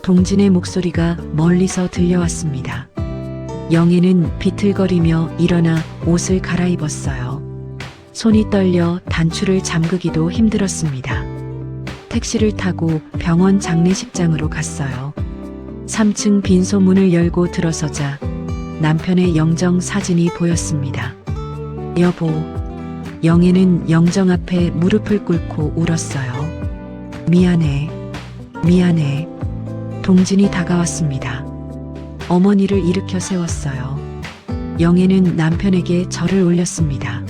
동진의 목소리가 멀리서 들려왔습니다. 영애는 비틀거리며 일어나 옷을 갈아입었어요. 손이 떨려 단추를 잠그기도 힘들었습니다. 택시를 타고 병원 장례식장으로 갔어요. 3층 빈소문을 열고 들어서자 남편의 영정 사진이 보였습니다. 여보. 영애는 영정 앞에 무릎을 꿇고 울었어요. 미안해. 미안해. 동진이 다가왔습니다. 어머니를 일으켜 세웠어요. 영애는 남편에게 절을 올렸습니다.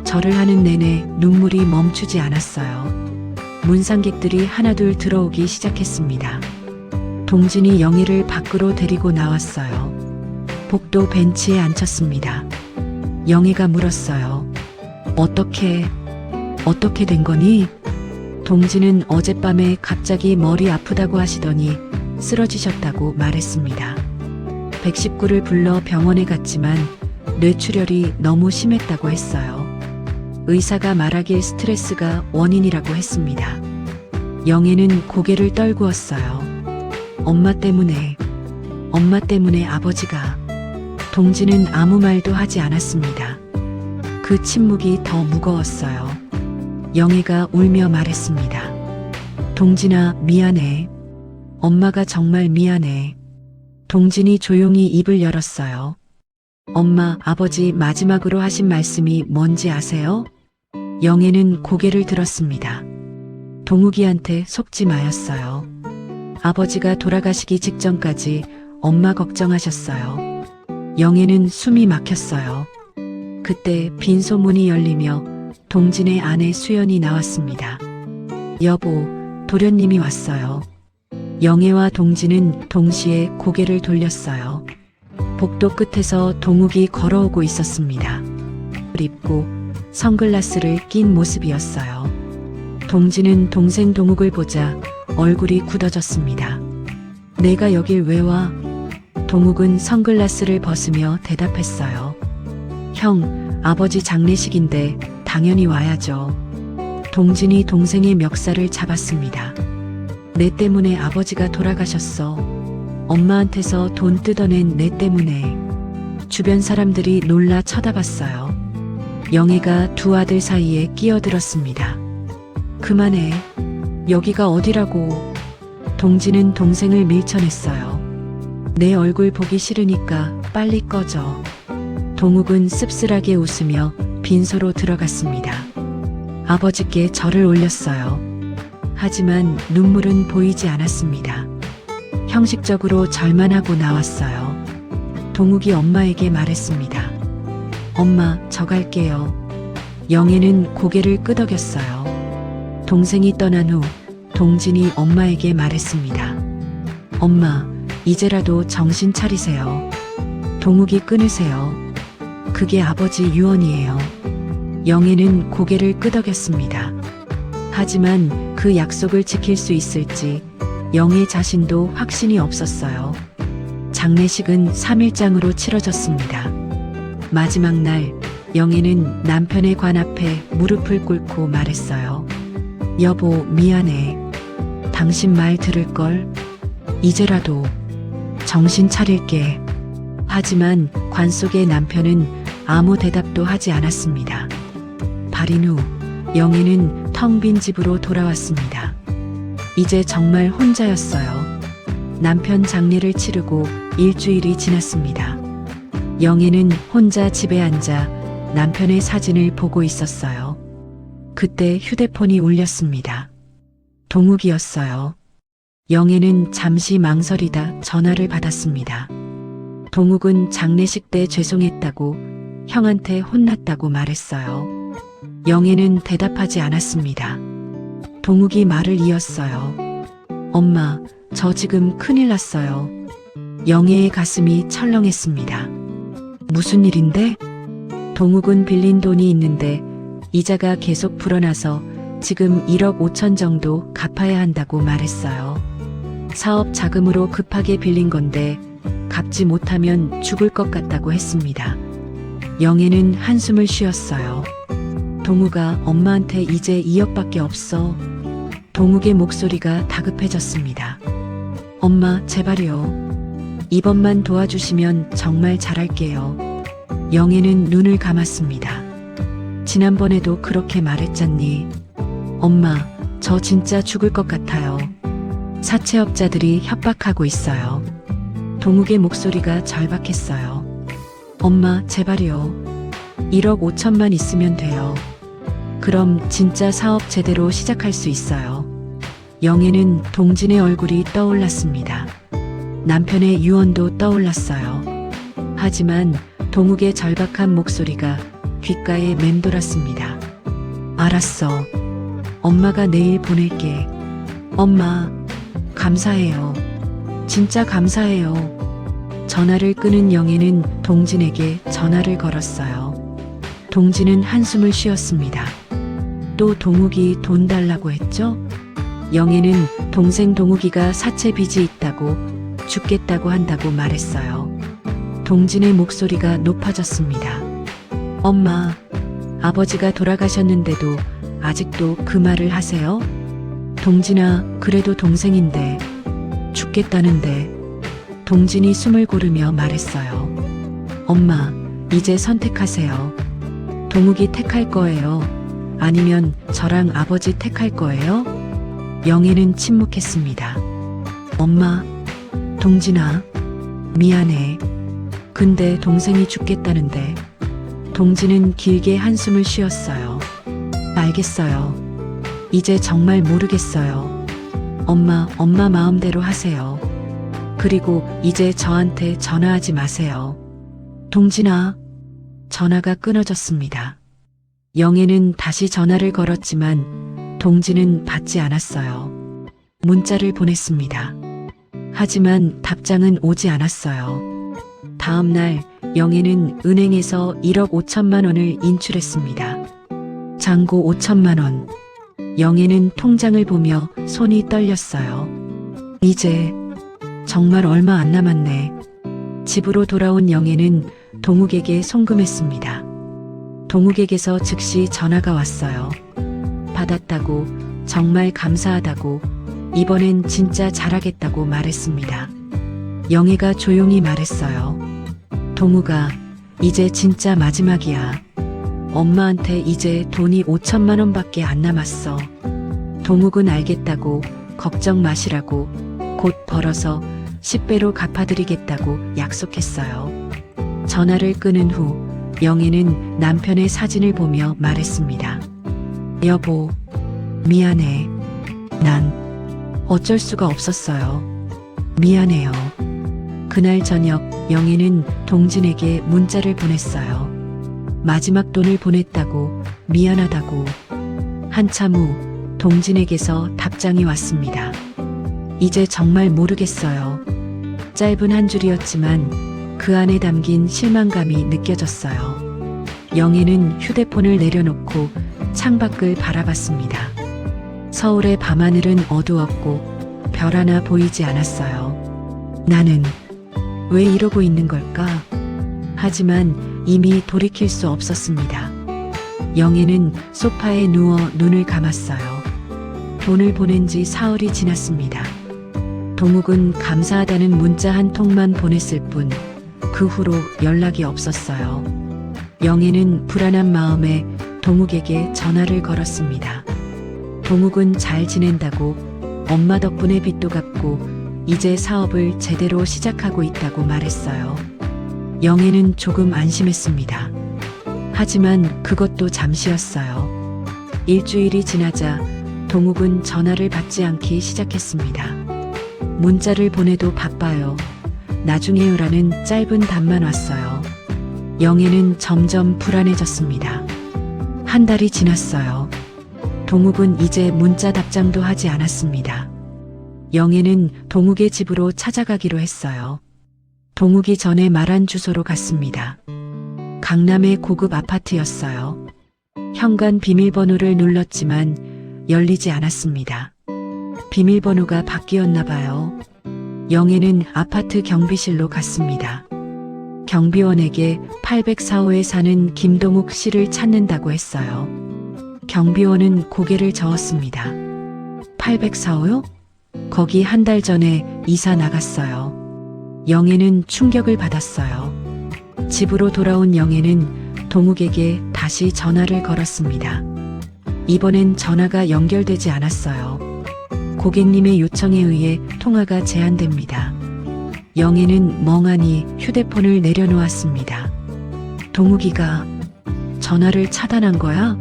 절을 하는 내내 눈물이 멈추지 않았어요. 문상객들이 하나둘 들어오기 시작했습니다. 동진이 영애를 밖으로 데리고 나왔어요. 복도 벤치에 앉혔습니다. 영애가 물었어요. 어떻게 된 거니? 동진은 어젯밤에 갑자기 머리 아프다고 하시더니 쓰러지셨다고 말했습니다. 119를 불러 병원에 갔지만 뇌출혈이 너무 심했다고 했어요. 의사가 말하길 스트레스가 원인이라고 했습니다. 영애는 고개를 떨구었어요. 엄마 때문에 아버지가. 동진은 아무 말도 하지 않았습니다. 그 침묵이 더 무거웠어요. 영애가 울며 말했습니다. 동진아, 미안해. 엄마가 정말 미안해. 동진이 조용히 입을 열었어요. 엄마, 아버지 마지막으로 하신 말씀이 뭔지 아세요? 영애는 고개를 들었습니다. 동욱이한테 속지 마였어요. 아버지가 돌아가시기 직전까지 엄마 걱정하셨어요. 영애는 숨이 막혔어요. 그때 빈소문이 열리며 동진의 아내 수연이 나왔습니다. 여보, 도련님이 왔어요. 영애와 동진은 동시에 고개를 돌렸어요. 복도 끝에서 동욱이 걸어오고 있었습니다. 입고 선글라스를 낀 모습이었어요. 동진은 동생 동욱을 보자 얼굴이 굳어졌습니다. 내가 여길 왜 와? 동욱은 선글라스를 벗으며 대답했어요. 형, 아버지 장례식인데 당연히 와야죠. 동진이 동생의 멱살을 잡았습니다. 내 때문에 아버지가 돌아가셨어. 엄마한테서 돈 뜯어낸 내 때문에. 주변 사람들이 놀라 쳐다봤어요. 영애가 두 아들 사이에 끼어들었습니다. 그만해. 여기가 어디라고. 동진은 동생을 밀쳐냈어요. 내 얼굴 보기 싫으니까 빨리 꺼져. 동욱은 씁쓸하게 웃으며 빈소로 들어갔습니다. 아버지께 절을 올렸어요. 하지만 눈물은 보이지 않았습니다. 형식적으로 절만 하고 나왔어요. 동욱이 엄마에게 말했습니다. 엄마, 저 갈게요. 영애는 고개를 끄덕였어요. 동생이 떠난 후 동진이 엄마에게 말했습니다. 엄마, 이제라도 정신 차리세요. 동욱이 끊으세요. 그게 아버지 유언이에요. 영애는 고개를 끄덕였습니다. 하지만 그 약속을 지킬 수 있을지 영애 자신도 확신이 없었어요. 장례식은 3일장으로 치러졌습니다. 마지막 날 영애는 남편의 관 앞에 무릎을 꿇고 말했어요. 여보, 미안해. 당신 말 들을걸? 이제라도 정신 차릴게. 하지만 관 속의 남편은 아무 대답도 하지 않았습니다. 발인 후 영애는 텅 빈 집으로 돌아왔습니다. 이제 정말 혼자였어요. 남편 장례를 치르고 일주일이 지났습니다. 영애는 혼자 집에 앉아 남편의 사진을 보고 있었어요. 그때 휴대폰이 울렸습니다. 동욱이었어요. 영애는 잠시 망설이다 전화를 받았습니다. 동욱은 장례식 때 죄송했다고, 형한테 혼났다고 말했어요. 영애는 대답하지 않았습니다. 동욱이 말을 이었어요. 엄마, 저 지금 큰일 났어요. 영애의 가슴이 철렁했습니다. 무슨 일인데? 동욱은 빌린 돈이 있는데 이자가 계속 불어나서 지금 1억 5천 정도 갚아야 한다고 말했어요. 사업 자금으로 급하게 빌린 건데 갚지 못하면 죽을 것 같다고 했습니다. 영애는 한숨을 쉬었어요. 동욱아, 엄마한테 이제 2억밖에 없어. 동욱의 목소리가 다급해졌습니다. 엄마, 제발요. 이번만 도와주시면 정말 잘할게요. 영애는 눈을 감았습니다. 지난번에도 그렇게 말했잖니. 엄마, 저 진짜 죽을 것 같아요. 사채업자들이 협박하고 있어요. 동욱의 목소리가 절박했어요. 엄마, 제발요. 1억 5천만 있으면 돼요. 그럼 진짜 사업 제대로 시작할 수 있어요. 영애는 동진의 얼굴이 떠올랐습니다. 남편의 유언도 떠올랐어요. 하지만 동욱의 절박한 목소리가 귓가에 맴돌았습니다. 알았어. 엄마가 내일 보낼게. 엄마, 감사해요. 진짜 감사해요. 전화를 끊은 영애는 동진에게 전화를 걸었어요. 동진은 한숨을 쉬었습니다. 또 동욱이 돈 달라고 했죠? 영애는 동생 동욱이가 사채 빚이 있다고, 죽겠다고 한다고 말했어요. 동진의 목소리가 높아졌습니다. 엄마, 아버지가 돌아가셨는데도 아직도 그 말을 하세요? 동진아, 그래도 동생인데, 죽겠다는데. 동진이 숨을 고르며 말했어요. 엄마, 이제 선택하세요. 동욱이 택할 거예요? 아니면 저랑 아버지 택할 거예요? 영애는 침묵했습니다. 엄마, 동진아, 미안해. 근데 동생이 죽겠다는데. 동진은 길게 한숨을 쉬었어요. 알겠어요. 이제 정말 모르겠어요. 엄마 마음대로 하세요. 그리고 이제 저한테 전화하지 마세요. 동진아. 전화가 끊어졌습니다. 영애는 다시 전화를 걸었지만 동진은 받지 않았어요. 문자를 보냈습니다. 하지만 답장은 오지 않았어요. 다음 날 영애는 은행에서 1억 5천만 원을 인출했습니다. 잔고 5천만 원. 영애는 통장을 보며 손이 떨렸어요. 이제 정말 얼마 안 남았네. 집으로 돌아온 영애는 동욱에게 송금했습니다. 동욱에게서 즉시 전화가 왔어요. 받았다고, 정말 감사하다고, 이번엔 진짜 잘하겠다고 말했습니다. 영애가 조용히 말했어요. 동욱아, 이제 진짜 마지막이야. 엄마한테 이제 돈이 5천만 원밖에 안 남았어. 동욱은 알겠다고, 걱정 마시라고, 곧 벌어서 10배로 갚아드리겠다고 약속했어요. 전화를 끊은 후 영애는 남편의 사진을 보며 말했습니다. 여보, 미안해. 난 어쩔 수가 없었어요. 미안해요. 그날 저녁 영애는 동진에게 문자를 보냈어요. 마지막 돈을 보냈다고, 미안하다고. 한참 후 동진에게서 답장이 왔습니다. 이제 정말 모르겠어요. 짧은 한 줄이었지만 그 안에 담긴 실망감이 느껴졌어요. 영애는 휴대폰을 내려놓고 창밖을 바라봤습니다. 서울의 밤하늘은 어두웠고 별 하나 보이지 않았어요. 나는 왜 이러고 있는 걸까? 하지만 이미 돌이킬 수 없었습니다. 영애는 소파에 누워 눈을 감았어요. 돈을 보낸 지 사흘이 지났습니다. 동욱은 감사하다는 문자 한 통만 보냈을 뿐 그 후로 연락이 없었어요. 영애는 불안한 마음에 동욱에게 전화를 걸었습니다. 동욱은 잘 지낸다고, 엄마 덕분에 빚도 갚고 이제 사업을 제대로 시작하고 있다고 말했어요. 영애는 조금 안심했습니다. 하지만 그것도 잠시였어요. 일주일이 지나자 동욱은 전화를 받지 않기 시작했습니다. 문자를 보내도 바빠요. 나중에요라는 짧은 답만 왔어요. 영애는 점점 불안해졌습니다. 한 달이 지났어요. 동욱은 이제 문자 답장도 하지 않았습니다. 영애는 동욱의 집으로 찾아가기로 했어요. 동욱이 전에 말한 주소로 갔습니다. 강남의 고급 아파트였어요. 현관 비밀번호를 눌렀지만 열리지 않았습니다. 비밀번호가 바뀌었나 봐요. 영애는 아파트 경비실로 갔습니다. 경비원에게 804호에 사는 김동욱 씨를 찾는다고 했어요. 경비원은 고개를 저었습니다. 804호요? 거기 한 달 전에 이사 나갔어요. 영애는 충격을 받았어요. 집으로 돌아온 영애는 동욱에게 다시 전화를 걸었습니다. 이번엔 전화가 연결되지 않았어요. 고객님의 요청에 의해 통화가 제한됩니다. 영애는 멍하니 휴대폰을 내려놓았습니다. 동욱이가 전화를 차단한 거야?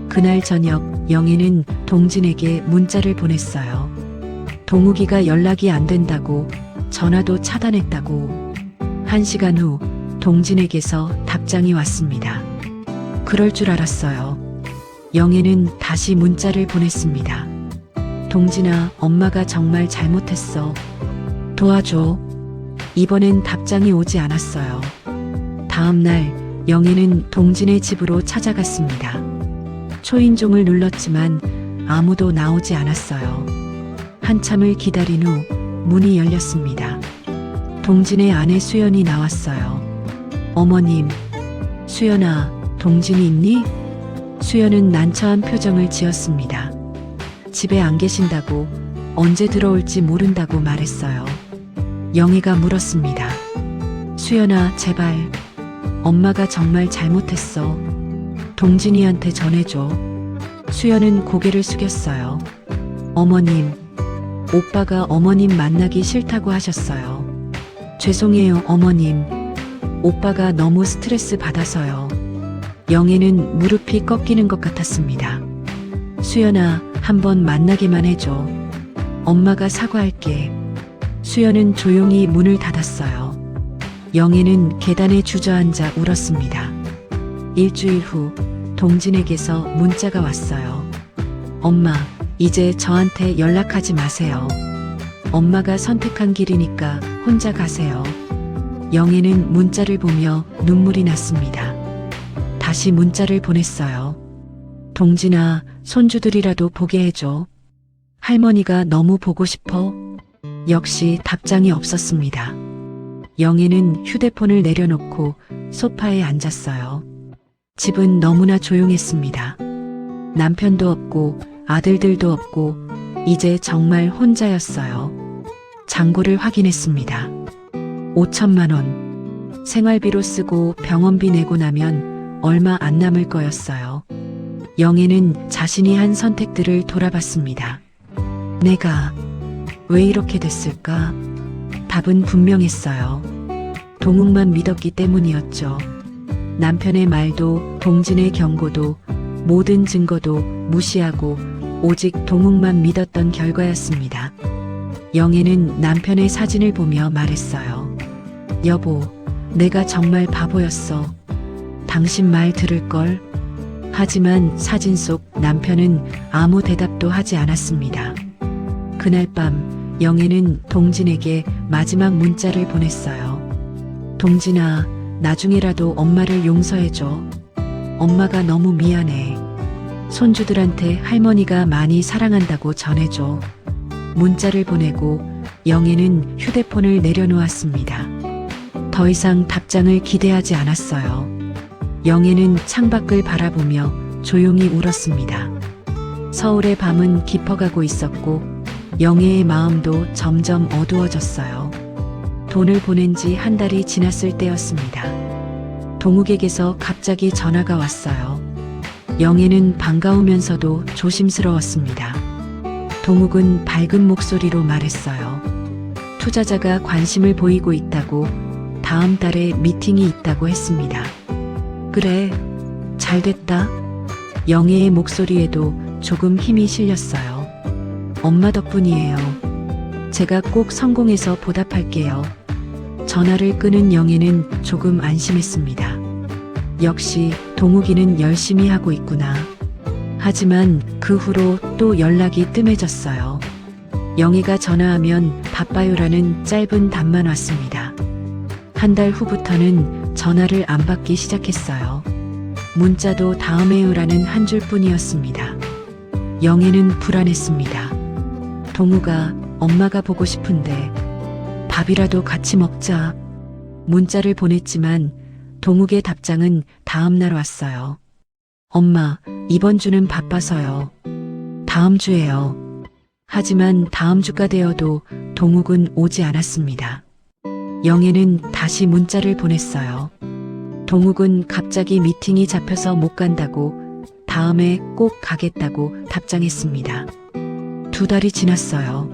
그날 저녁 영애는 동진에게 문자를 보냈어요. 동욱이가 연락이 안 된다고, 전화도 차단했다고. 1시간 후 동진에게서 답장이 왔습니다. 그럴 줄 알았어요. 영애는 다시 문자를 보냈습니다. 동진아, 엄마가 정말 잘못했어. 도와줘. 이번엔 답장이 오지 않았어요. 다음 날 영애는 동진의 집으로 찾아갔습니다. 초인종을 눌렀지만 아무도 나오지 않았어요. 한참을 기다린 후 문이 열렸습니다. 동진의 아내 수연이 나왔어요. 어머님, 수연아, 동진이 있니? 수연은 난처한 표정을 지었습니다. 집에 안 계신다고, 언제 들어올지 모른다고 말했어요. 영애가 물었습니다. 수연아, 제발. 엄마가 정말 잘못했어. 동진이한테 전해줘. 수연은 고개를 숙였어요. 어머님, 오빠가 어머님 만나기 싫다고 하셨어요. 죄송해요, 어머님. 오빠가 너무 스트레스 받아서요. 영애는 무릎이 꺾이는 것 같았습니다. 수연아, 한번 만나기만 해줘. 엄마가 사과할게. 수연은 조용히 문을 닫았어요. 영애는 계단에 주저앉아 울었습니다. 일주일 후 동진에게서 문자가 왔어요. 엄마, 이제 저한테 연락하지 마세요. 엄마가 선택한 길이니까 혼자 가세요. 영애는 문자를 보며 눈물이 났습니다. 다시 문자를 보냈어요. 동진아, 손주들이라도 보게 해줘. 할머니가 너무 보고 싶어. 역시 답장이 없었습니다. 영애는 휴대폰을 내려놓고 소파에 앉았어요. 집은 너무나 조용했습니다. 남편도 없고 아들들도 없고 이제 정말 혼자였어요. 잔고를 확인했습니다. 5천만 원. 생활비로 쓰고 병원비 내고 나면 얼마 안 남을 거였어요. 영애는 자신이 한 선택들을 돌아봤습니다. 내가 왜 이렇게 됐을까? 답은 분명했어요. 동욱만 믿었기 때문이었죠. 남편의 말도, 동진의 경고도, 모든 증거도 무시하고 오직 동욱만 믿었던 결과였습니다. 영애는 남편의 사진을 보며 말했어요. 여보, 내가 정말 바보였어. 당신 말 들을걸? 하지만 사진 속 남편은 아무 대답도 하지 않았습니다. 그날 밤 영애는 동진에게 마지막 문자를 보냈어요. 동진아, 나중에라도 엄마를 용서해줘. 엄마가 너무 미안해. 손주들한테 할머니가 많이 사랑한다고 전해줘. 문자를 보내고 영애는 휴대폰을 내려놓았습니다. 더 이상 답장을 기대하지 않았어요. 영애는 창밖을 바라보며 조용히 울었습니다. 서울의 밤은 깊어가고 있었고 영애의 마음도 점점 어두워졌어요. 돈을 보낸 지 한 달이 지났을 때였습니다. 동욱에게서 갑자기 전화가 왔어요. 영애는 반가우면서도 조심스러웠습니다. 동욱은 밝은 목소리로 말했어요. 투자자가 관심을 보이고 있다고, 다음 달에 미팅이 있다고 했습니다. 그래, 잘 됐다. 영애의 목소리에도 조금 힘이 실렸어요. 엄마 덕분이에요. 제가 꼭 성공해서 보답할게요. 전화를 끊은 영애는 조금 안심했습니다. 역시 동욱이는 열심히 하고 있구나. 하지만 그 후로 또 연락이 뜸해졌어요. 영애가 전화하면 바빠요라는 짧은 답만 왔습니다. 한 달 후부터는 전화를 안 받기 시작했어요. 문자도 다음에요라는 한 줄뿐이었습니다. 영애는 불안했습니다. 동욱아, 엄마가 보고 싶은데 밥이라도 같이 먹자. 문자를 보냈지만 동욱의 답장은 다음 날 왔어요. 엄마, 이번 주는 바빠서요. 다음 주에요. 하지만 다음 주가 되어도 동욱은 오지 않았습니다. 영애는 다시 문자를 보냈어요. 동욱은 갑자기 미팅이 잡혀서 못 간다고, 다음에 꼭 가겠다고 답장했습니다. 2달이 지났어요.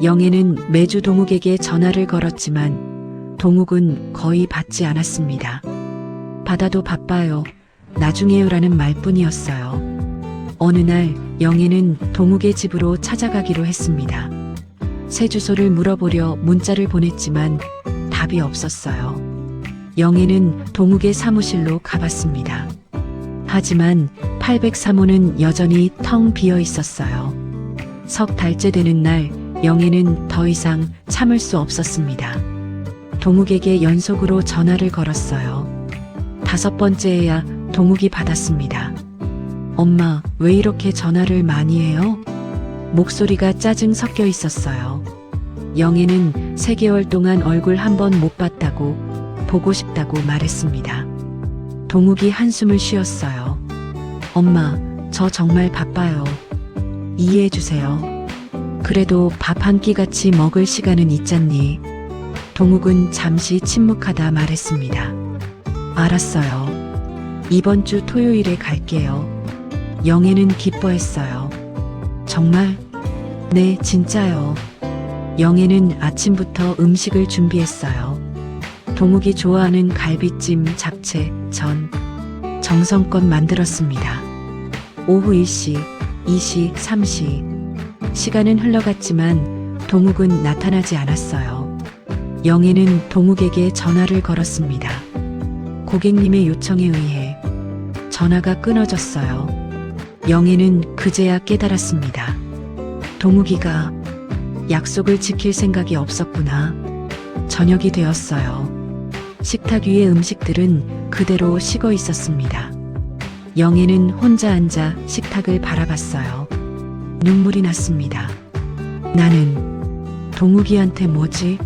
영애는 매주 동욱에게 전화를 걸었지만 동욱은 거의 받지 않았습니다. 받아도 바빠요. 나중에요라는 말뿐이었어요. 어느 날 영애는 동욱의 집으로 찾아가기로 했습니다. 새 주소를 물어보려 문자를 보냈지만 답이 없었어요. 영애는 동욱의 사무실로 가봤습니다. 하지만 803호는 여전히 텅 비어 있었어요. 석 달째 되는 날 영애는 더 이상 참을 수 없었습니다. 동욱에게 연속으로 전화를 걸었어요. 5번째에야 동욱이 받았습니다. 엄마, 왜 이렇게 전화를 많이 해요? 목소리가 짜증 섞여 있었어요. 영애는 3개월 동안 얼굴 한 번 못 봤다고, 보고 싶다고 말했습니다. 동욱이 한숨을 쉬었어요. 엄마, 저 정말 바빠요. 이해해 주세요. 그래도 밥 한 끼 같이 먹을 시간은 있잖니. 동욱은 잠시 침묵하다 말했습니다. 알았어요. 이번 주 토요일에 갈게요. 영애는 기뻐했어요. 정말? 네, 진짜요. 영애는 아침부터 음식을 준비했어요. 동욱이 좋아하는 갈비찜, 잡채, 전, 정성껏 만들었습니다. 오후 1시, 2시, 3시. 시간은 흘러갔지만 동욱은 나타나지 않았어요. 영애는 동욱에게 전화를 걸었습니다. 고객님의 요청에 의해 전화가 끊어졌어요. 영애는 그제야 깨달았습니다. 동욱이가 약속을 지킬 생각이 없었구나. 저녁이 되었어요. 식탁 위의 음식들은 그대로 식어 있었습니다. 영애는 혼자 앉아 식탁을 바라봤어요. 눈물이 났습니다. 나는 동욱이한테 뭐지?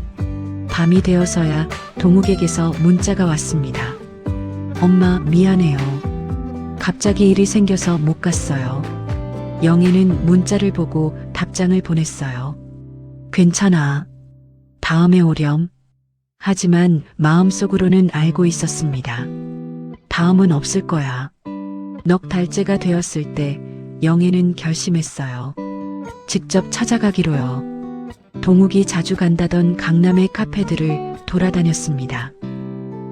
밤이 되어서야 동욱에게서 문자가 왔습니다. 엄마, 미안해요. 갑자기 일이 생겨서 못 갔어요. 영애는 문자를 보고 답장을 보냈어요. 괜찮아. 다음에 오렴. 하지만 마음속으로는 알고 있었습니다. 다음은 없을 거야. 넉 달째가 되었을 때 영애는 결심했어요. 직접 찾아가기로요. 동욱이 자주 간다던 강남의 카페들을 돌아다녔습니다.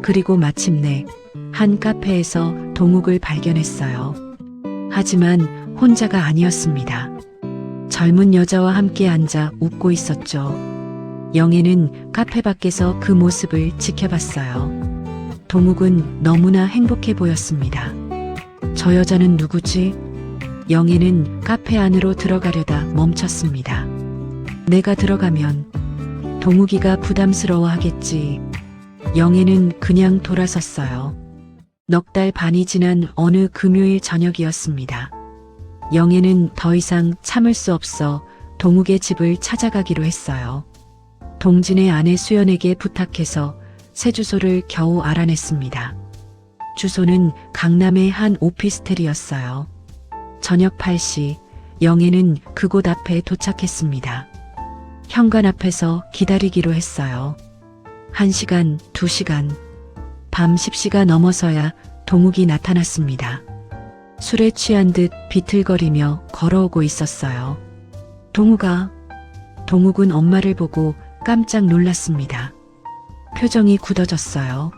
그리고 마침내 한 카페에서 동욱을 발견했어요. 하지만 혼자가 아니었습니다. 젊은 여자와 함께 앉아 웃고 있었죠. 영애는 카페 밖에서 그 모습을 지켜봤어요. 동욱은 너무나 행복해 보였습니다. 저 여자는 누구지? 영애는 카페 안으로 들어가려다 멈췄습니다. 내가 들어가면 동욱이가 부담스러워 하겠지. 영애는 그냥 돌아섰어요. 넉 달 반이 지난 어느 금요일 저녁이었습니다. 영애는 더 이상 참을 수 없어 동욱의 집을 찾아가기로 했어요. 동진의 아내 수연에게 부탁해서 새 주소를 겨우 알아냈습니다. 주소는 강남의 한 오피스텔이었어요. 저녁 8시 영애는 그곳 앞에 도착했습니다. 현관 앞에서 기다리기로 했어요. 1시간, 2시간, 밤 10시가 넘어서야 동욱이 나타났습니다. 술에 취한 듯 비틀거리며 걸어오고 있었어요. 동욱은 엄마를 보고 깜짝 놀랐습니다. 표정이 굳어졌어요.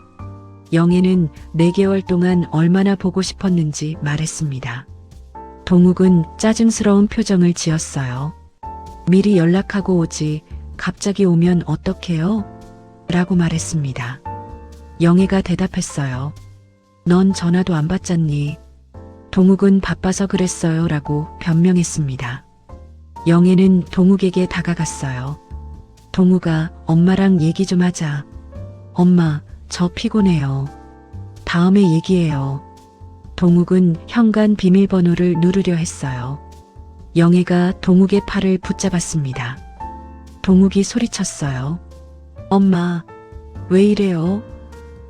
영애는 4개월 동안 얼마나 보고 싶었는지 말했습니다. 동욱은 짜증스러운 표정을 지었어요. 미리 연락하고 오지 갑자기 오면 어떡해요? 라고 말했습니다. 영애가 대답했어요. 넌 전화도 안 받잖니. 동욱은 바빠서 그랬어요 라고 변명했습니다. 영애는 동욱에게 다가갔어요. 동욱아, 엄마랑 얘기 좀 하자. 엄마, 저 피곤해요. 다음에 얘기해요. 동욱은 현관 비밀번호를 누르려 했어요. 영애가 동욱의 팔을 붙잡았습니다. 동욱이 소리쳤어요. 엄마, 왜 이래요?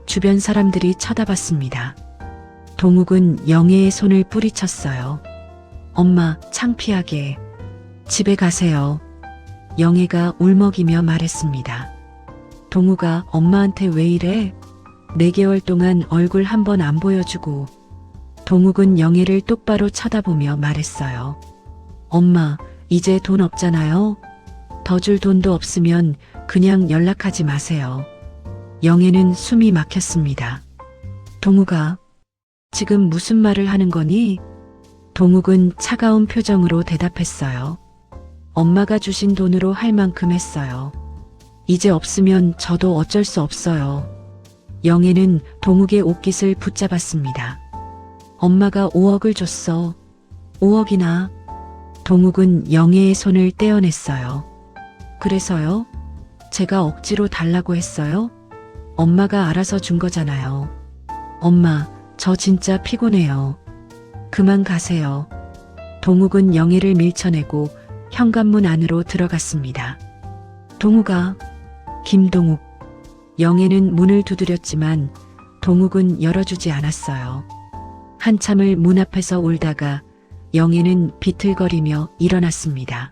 주변 사람들이 쳐다봤습니다. 동욱은 영애의 손을 뿌리쳤어요. 엄마, 창피하게. 집에 가세요. 영애가 울먹이며 말했습니다. 동욱아, 엄마한테 왜 이래? 4개월 동안 얼굴 한 번 안 보여주고. 동욱은 영애를 똑바로 쳐다보며 말했어요. 엄마, 이제 돈 없잖아요. 더 줄 돈도 없으면 그냥 연락하지 마세요. 영애는 숨이 막혔습니다. 동욱아, 지금 무슨 말을 하는 거니? 동욱은 차가운 표정으로 대답했어요. 엄마가 주신 돈으로 할 만큼 했어요. 이제 없으면 저도 어쩔 수 없어요. 영애는 동욱의 옷깃을 붙잡았습니다. 엄마가 5억을 줬어. 5억이나. 동욱은 영애의 손을 떼어냈어요. 그래서요? 제가 억지로 달라고 했어요? 엄마가 알아서 준 거잖아요. 엄마, 저 진짜 피곤해요. 그만 가세요. 동욱은 영애를 밀쳐내고 현관문 안으로 들어갔습니다. 동욱아, 김동욱. 영애는 문을 두드렸지만 동욱은 열어주지 않았어요. 한참을 문 앞에서 울다가 영애는 비틀거리며 일어났습니다.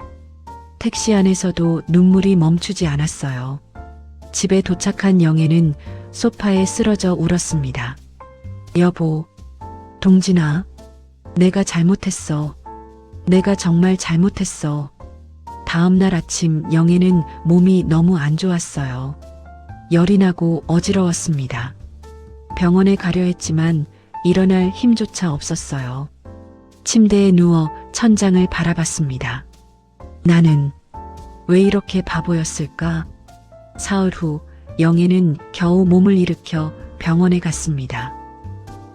택시 안에서도 눈물이 멈추지 않았어요. 집에 도착한 영애는 소파에 쓰러져 울었습니다. 여보, 동진아, 내가 잘못했어. 내가 정말 잘못했어. 다음 날 아침 영애는 몸이 너무 안 좋았어요. 열이 나고 어지러웠습니다. 병원에 가려 했지만 일어날 힘조차 없었어요. 침대에 누워 천장을 바라봤습니다. 나는 왜 이렇게 바보였을까? 사흘 후 영애는 겨우 몸을 일으켜 병원에 갔습니다.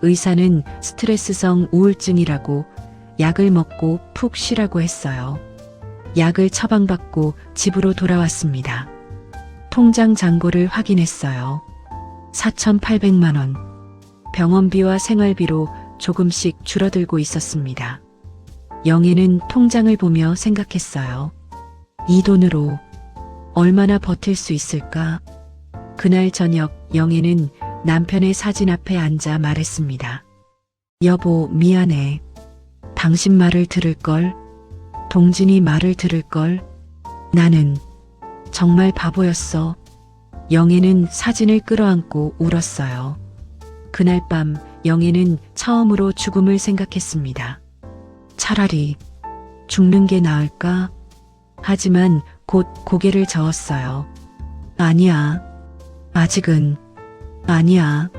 의사는 스트레스성 우울증이라고 약을 먹고 푹 쉬라고 했어요. 약을 처방받고 집으로 돌아왔습니다. 통장 잔고를 확인했어요. 4,800만 원. 병원비와 생활비로 조금씩 줄어들고 있었습니다. 영애는 통장을 보며 생각했어요. 이 돈으로 얼마나 버틸 수 있을까? 그날 저녁 영애는 남편의 사진 앞에 앉아 말했습니다. 여보, 미안해. 당신 말을 들을걸? 동진이 말을 들을걸? 나는 정말 바보였어. 영애는 사진을 끌어안고 울었어요. 그날 밤 영애는 처음으로 죽음을 생각했습니다. 차라리 죽는 게 나을까? 하지만 곧 고개를 저었어요. 아니야. 아직은 아니야.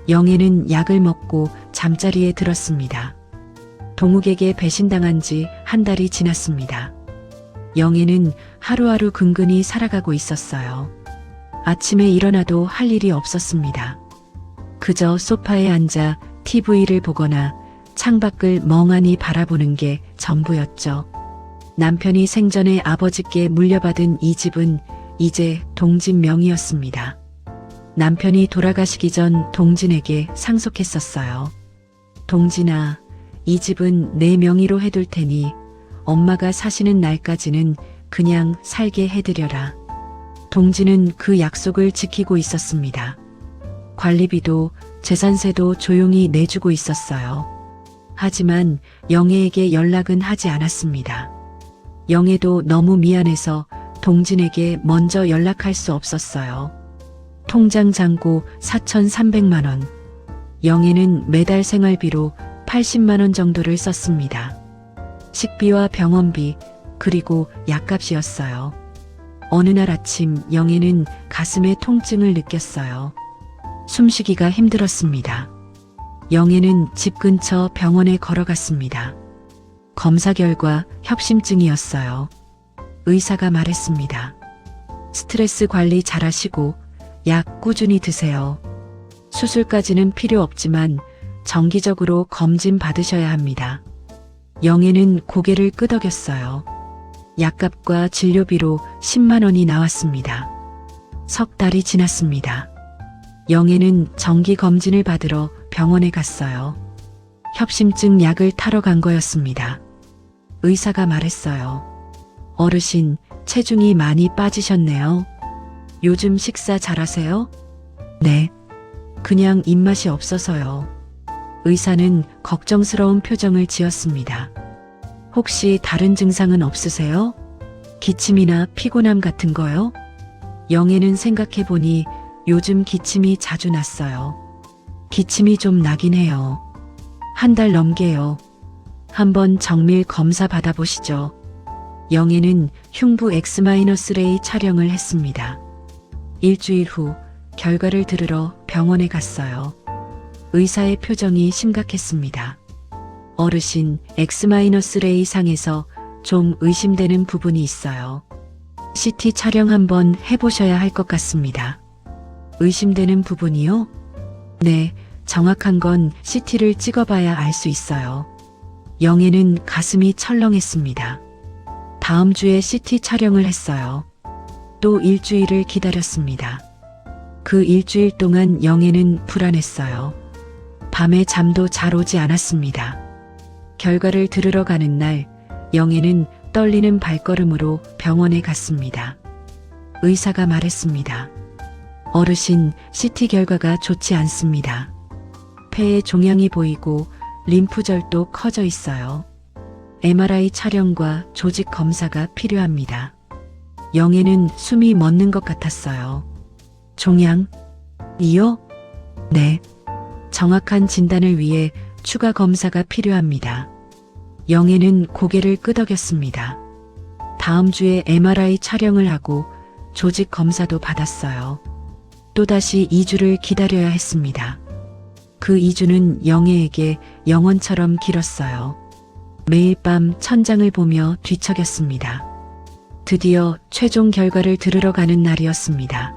영애는 약을 먹고 잠자리에 들었습니다. 동욱에게 배신당한 지 한 달이 지났습니다. 영애는 하루하루 근근히 살아가고 있었어요. 아침에 일어나도 할 일이 없었습니다. 그저 소파에 앉아 TV를 보거나 창밖을 멍하니 바라보는 게 전부였죠. 남편이 생전에 아버지께 물려받은 이 집은 이제 동진 명의였습니다. 남편이 돌아가시기 전 동진에게 상속했었어요. 동진아, 이 집은 내 명의로 해둘 테니 엄마가 사시는 날까지는 그냥 살게 해드려라. 동지는 그 약속을 지키고 있었습니다. 관리비도 재산세도 조용히 내주고 있었어요. 하지만 영애에게 연락은 하지 않았습니다. 영애도 너무 미안해서 동진에게 먼저 연락할 수 없었어요. 통장 잔고 4,300만 원. 영애는 매달 생활비로 80만 원 정도를 썼습니다. 식비와 병원비, 그리고 약값이었어요. 어느 날 아침 영애는 가슴에 통증을 느꼈어요. 숨쉬기가 힘들었습니다. 영애는 집 근처 병원에 걸어갔습니다. 검사 결과 협심증이었어요. 의사가 말했습니다. 스트레스 관리 잘하시고 약 꾸준히 드세요. 수술까지는 필요 없지만 정기적으로 검진 받으셔야 합니다. 영애는 고개를 끄덕였어요. 약값과 진료비로 10만 원이 나왔습니다. 석 달이 지났습니다. 영애는 정기 검진을 받으러 병원에 갔어요. 협심증 약을 타러 간 거였습니다. 의사가 말했어요. 어르신, 체중이 많이 빠지셨네요. 요즘 식사 잘하세요? 네. 그냥 입맛이 없어서요. 의사는 걱정스러운 표정을 지었습니다. 혹시 다른 증상은 없으세요? 기침이나 피곤함 같은 거요? 영애는 생각해보니 요즘 기침이 자주 났어요. 기침이 좀 나긴 해요. 한 달 넘게요. 한번 정밀 검사 받아보시죠. 영애는 흉부 X-레이 촬영을 했습니다. 일주일 후 결과를 들으러 병원에 갔어요. 의사의 표정이 심각했습니다. 어르신, X-레이 상에서 좀 의심되는 부분이 있어요. CT 촬영 한번 해보셔야 할 것 같습니다. 의심되는 부분이요? 네, 정확한 건 CT를 찍어봐야 알 수 있어요. 영애는 가슴이 철렁했습니다. 다음 주에 CT 촬영을 했어요. 또 일주일을 기다렸습니다. 그 일주일 동안 영애는 불안했어요. 밤에 잠도 잘 오지 않았습니다. 결과를 들으러 가는 날, 영애는 떨리는 발걸음으로 병원에 갔습니다. 의사가 말했습니다. 어르신, CT 결과가 좋지 않습니다. 폐에 종양이 보이고 림프절도 커져 있어요. MRI 촬영과 조직 검사가 필요합니다. 영애는 숨이 멎는 것 같았어요. 종양이요? 네. 정확한 진단을 위해 추가 검사가 필요합니다. 영애는 고개를 끄덕였습니다. 다음 주에 MRI 촬영을 하고 조직 검사도 받았어요. 또다시 2주를 기다려야 했습니다. 그 2주는 영애에게 영원처럼 길었어요. 매일 밤 천장을 보며 뒤척였습니다. 드디어 최종 결과를 들으러 가는 날이었습니다.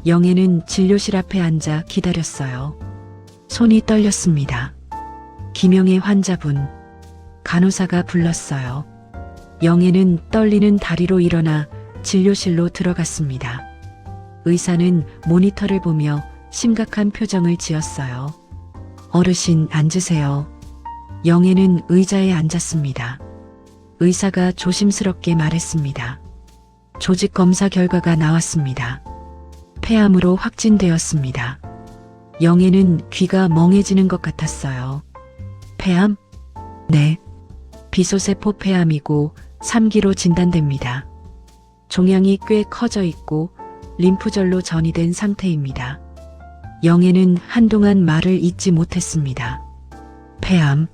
영애는 진료실 앞에 앉아 기다렸어요. 손이 떨렸습니다. 김영애 환자분, 간호사가 불렀어요. 영애는 떨리는 다리로 일어나 진료실로 들어갔습니다. 의사는 모니터를 보며 심각한 표정을 지었어요. 어르신, 앉으세요. 영애는 의자에 앉았습니다. 의사가 조심스럽게 말했습니다. 조직 검사 결과가 나왔습니다. 폐암으로 확진되었습니다. 영애는 귀가 멍해지는 것 같았어요. 폐암? 네. 비소세포 폐암이고 3기로 진단됩니다. 종양이 꽤 커져 있고 림프절로 전이된 상태입니다. 영애는 한동안 말을 잇지 못했습니다. 폐암,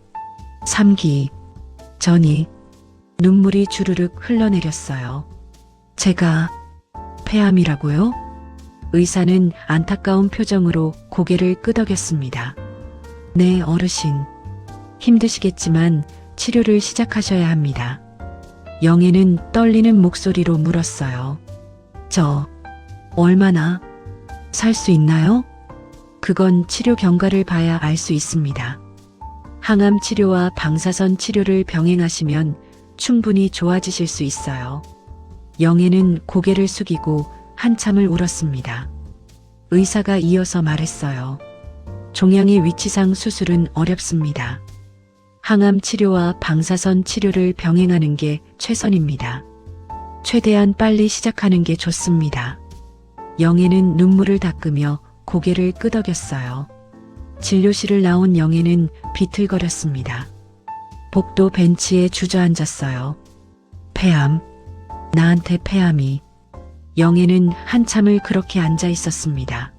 3기, 전이, 눈물이 주르륵 흘러내렸어요. 제가 폐암이라고요? 의사는 안타까운 표정으로 고개를 끄덕였습니다. 네, 어르신. 힘드시겠지만 치료를 시작하셔야 합니다. 영애는 떨리는 목소리로 물었어요. 저 얼마나 살 수 있나요? 그건 치료 경과를 봐야 알 수 있습니다. 항암 치료와 방사선 치료를 병행하시면 충분히 좋아지실 수 있어요. 영애는 고개를 숙이고 한참을 울었습니다. 의사가 이어서 말했어요. 종양의 위치상 수술은 어렵습니다. 항암 치료와 방사선 치료를 병행하는 게 최선입니다. 최대한 빨리 시작하는 게 좋습니다. 영애는 눈물을 닦으며 고개를 끄덕였어요. 진료실을 나온 영애는 비틀거렸습니다. 복도 벤치에 주저앉았어요. 폐암. 나한테 폐암이. 영애는 한참을 그렇게 앉아 있었습니다.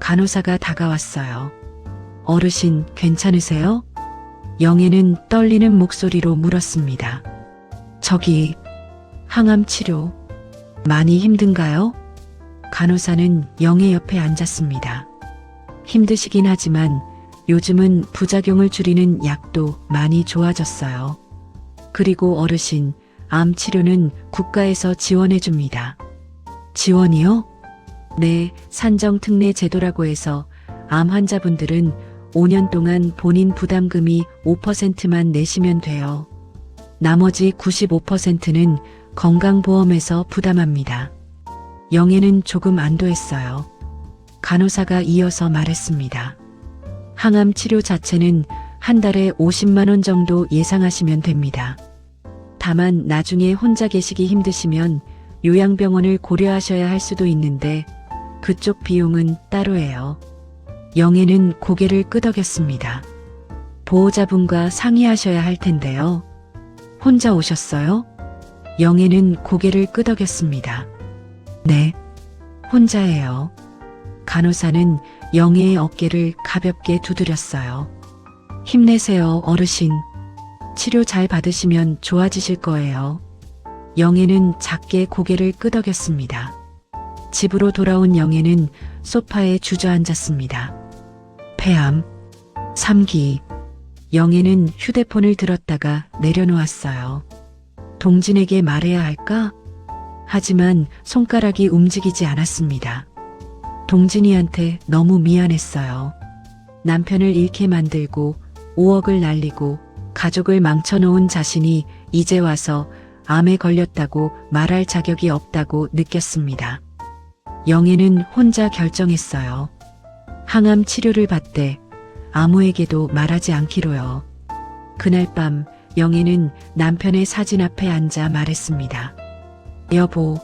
간호사가 다가왔어요. 어르신, 괜찮으세요? 영애는 떨리는 목소리로 물었습니다. 저기, 항암 치료, 많이 힘든가요? 간호사는 영애 옆에 앉았습니다. 힘드시긴 하지만 요즘은 부작용을 줄이는 약도 많이 좋아졌어요. 그리고 어르신, 암 치료는 국가에서 지원해 줍니다. 지원이요? 네, 산정특례 제도라고 해서 암 환자분들은 5년 동안 본인 부담금이 5%만 내시면 돼요. 나머지 95%는 건강보험에서 부담합니다. 영애는 조금 안도했어요. 간호사가 이어서 말했습니다. 항암 치료 자체는 한 달에 50만 원 정도 예상하시면 됩니다. 다만 나중에 혼자 계시기 힘드시면 요양병원을 고려하셔야 할 수도 있는데 그쪽 비용은 따로예요. 영애는 고개를 끄덕였습니다. 보호자분과 상의하셔야 할 텐데요. 혼자 오셨어요? 영애는 고개를 끄덕였습니다. 네, 혼자예요. 간호사는 영애의 어깨를 가볍게 두드렸어요. 힘내세요, 어르신. 치료 잘 받으시면 좋아지실 거예요. 영애는 작게 고개를 끄덕였습니다. 집으로 돌아온 영애는 소파에 주저앉았습니다. 폐암, 3기. 영애는 휴대폰을 들었다가 내려놓았어요. 동진에게 말해야 할까? 하지만 손가락이 움직이지 않았습니다. 동진이한테 너무 미안했어요. 남편을 잃게 만들고 5억을 날리고 가족을 망쳐놓은 자신이 이제 와서 암에 걸렸다고 말할 자격이 없다고 느꼈습니다. 영애는 혼자 결정했어요. 항암 치료를 받되 아무에게도 말하지 않기로요. 그날 밤 영애는 남편의 사진 앞에 앉아 말했습니다. 여보,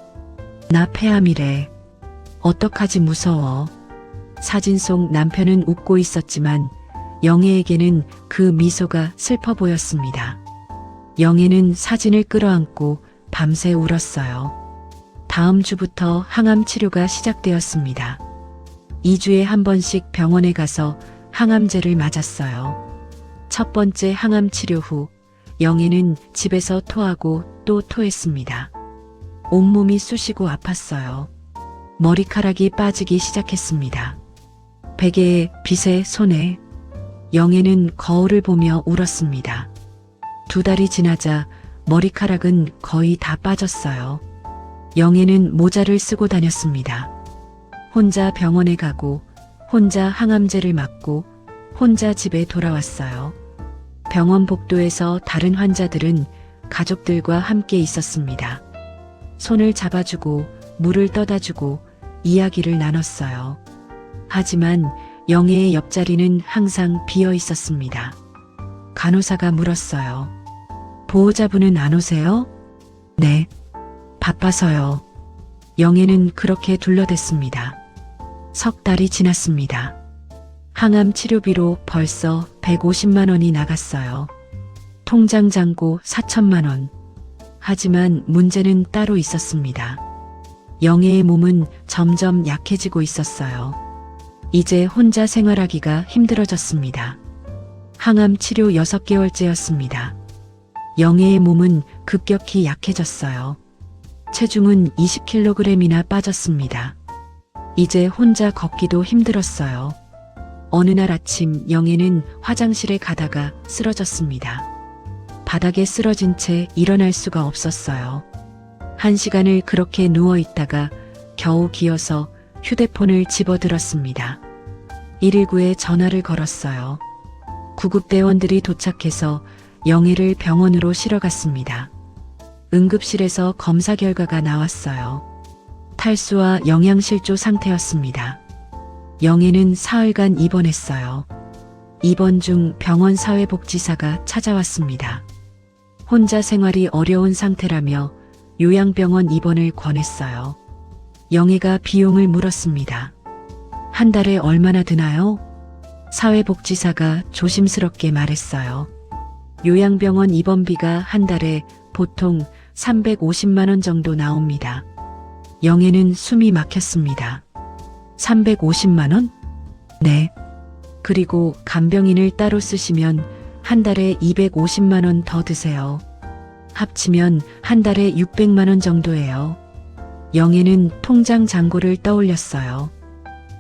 나 폐암이래. 어떡하지 무서워. 사진 속 남편은 웃고 있었지만 영애에게는 그 미소가 슬퍼 보였습니다. 영애는 사진을 끌어안고 밤새 울었어요. 다음 주부터 항암 치료가 시작되었습니다. 2주에 한 번씩 병원에 가서 항암제를 맞았어요. 첫 번째 항암 치료 후 영애는 집에서 토하고 또 토했습니다. 온몸이 쑤시고 아팠어요. 머리카락이 빠지기 시작했습니다. 베개에, 빗에, 손에. 영애는 거울을 보며 울었습니다. 2달이 지나자 머리카락은 거의 다 빠졌어요. 영애는 모자를 쓰고 다녔습니다. 혼자 병원에 가고, 혼자 항암제를 맞고, 혼자 집에 돌아왔어요. 병원 복도에서 다른 환자들은 가족들과 함께 있었습니다. 손을 잡아주고, 물을 떠다주고, 이야기를 나눴어요. 하지만 영애의 옆자리는 항상 비어 있었습니다. 간호사가 물었어요. 보호자분은 안 오세요? 네, 바빠서요. 영애는 그렇게 둘러댔습니다. 3달이 지났습니다. 항암 치료비로 벌써 150만 원이 나갔어요. 통장 잔고 4천만 원. 하지만 문제는 따로 있었습니다. 영애의 몸은 점점 약해지고 있었어요. 이제 혼자 생활하기가 힘들어졌습니다. 항암 치료 6개월째였습니다. 영애의 몸은 급격히 약해졌어요. 체중은 20kg이나 빠졌습니다. 이제 혼자 걷기도 힘들었어요. 어느 날 아침 영애는 화장실에 가다가 쓰러졌습니다. 바닥에 쓰러진 채 일어날 수가 없었어요. 1시간을 그렇게 누워 있다가 겨우 기어서 휴대폰을 집어들었습니다. 119에 전화를 걸었어요. 구급대원들이 도착해서 영애를 병원으로 실어갔습니다. 응급실에서 검사 결과가 나왔어요. 탈수와 영양실조 상태였습니다. 영애는 사흘간 입원했어요. 입원 중 병원 사회복지사가 찾아왔습니다. 혼자 생활이 어려운 상태라며 요양병원 입원을 권했어요. 영애가 비용을 물었습니다. 한 달에 얼마나 드나요? 사회복지사가 조심스럽게 말했어요. 요양병원 입원비가 한 달에 보통 350만 원 정도 나옵니다. 영애는 숨이 막혔습니다. 350만 원? 네. 그리고 간병인을 따로 쓰시면 한 달에 250만 원 더 드세요. 합치면 한 달에 600만 원 정도예요. 영애는 통장 잔고를 떠올렸어요.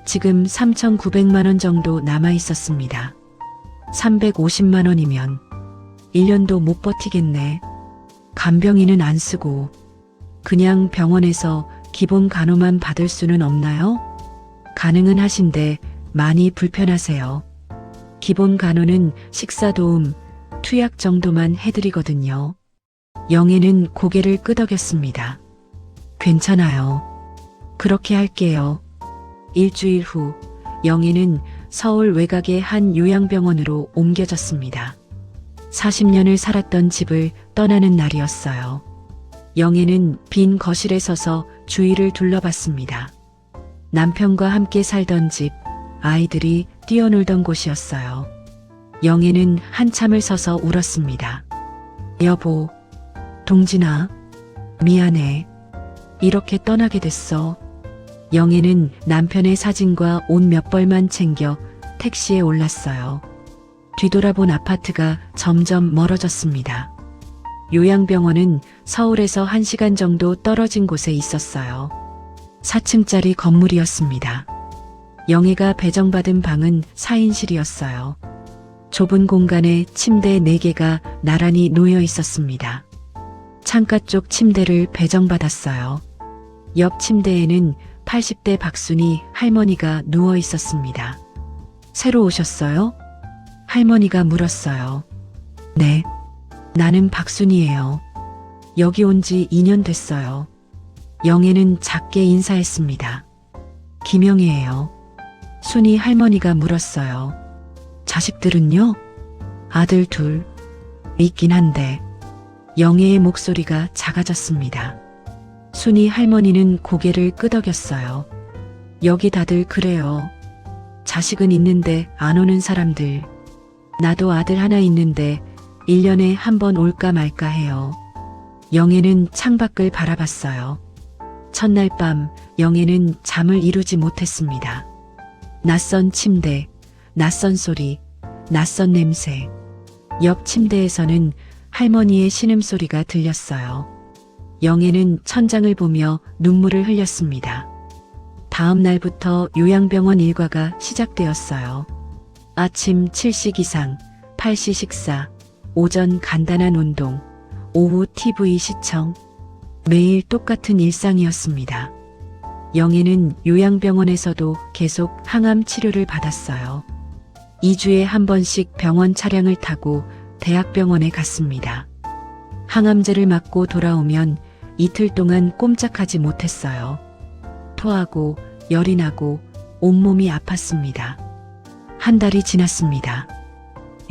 지금 3,900만 원 정도 남아 있었습니다. 350만 원이면 1년도 못 버티겠네. 간병인은 안 쓰고 그냥 병원에서 기본 간호만 받을 수는 없나요? 가능은 하신데 많이 불편하세요. 기본 간호는 식사 도움, 투약 정도만 해드리거든요. 영애는 고개를 끄덕였습니다. 괜찮아요. 그렇게 할게요. 일주일 후 영애는 서울 외곽의 한 요양병원으로 옮겨졌습니다. 40년을 살았던 집을 떠나는 날이었어요. 영애는 빈 거실에 서서 주위를 둘러봤습니다. 남편과 함께 살던 집, 아이들이 뛰어놀던 곳이었어요. 영애는 한참을 서서 울었습니다. 여보, 동진아, 미안해. 이렇게 떠나게 됐어. 영애는 남편의 사진과 옷 몇 벌만 챙겨 택시에 올랐어요. 뒤돌아본 아파트가 점점 멀어졌습니다. 요양병원은 서울에서 1시간 정도 떨어진 곳에 있었어요. 4층짜리 건물이었습니다. 영애가 배정받은 방은 4인실이었어요. 좁은 공간에 침대 4개가 나란히 놓여 있었습니다. 창가 쪽 침대를 배정받았어요. 옆 침대에는 80대 박순이 할머니가 누워 있었습니다. 새로 오셨어요? 할머니가 물었어요. 네, 나는 박순이에요. 여기 온 지 2년 됐어요. 영애는 작게 인사했습니다. 김영애예요. 순이 할머니가 물었어요. 자식들은요? 아들 둘. 있긴 한데. 영애의 목소리가 작아졌습니다. 순이 할머니는 고개를 끄덕였어요. 여기 다들 그래요. 자식은 있는데 안 오는 사람들. 나도 아들 하나 있는데 1년에 한 번 올까 말까 해요. 영애는 창밖을 바라봤어요. 첫날 밤 영애는 잠을 이루지 못했습니다. 낯선 침대, 낯선 소리, 낯선 냄새. 옆 침대에서는 할머니의 신음소리가 들렸어요. 영애는 천장을 보며 눈물을 흘렸습니다. 다음 날부터 요양병원 일과가 시작되었어요. 아침 7시 기상, 8시 식사, 오전 간단한 운동, 오후 TV 시청. 매일 똑같은 일상이었습니다. 영애는 요양병원에서도 계속 항암 치료를 받았어요. 2주에 한 번씩 병원 차량을 타고 대학병원에 갔습니다. 항암제를 맞고 돌아오면 이틀 동안 꼼짝하지 못했어요. 토하고 열이 나고 온몸이 아팠습니다. 한 달이 지났습니다.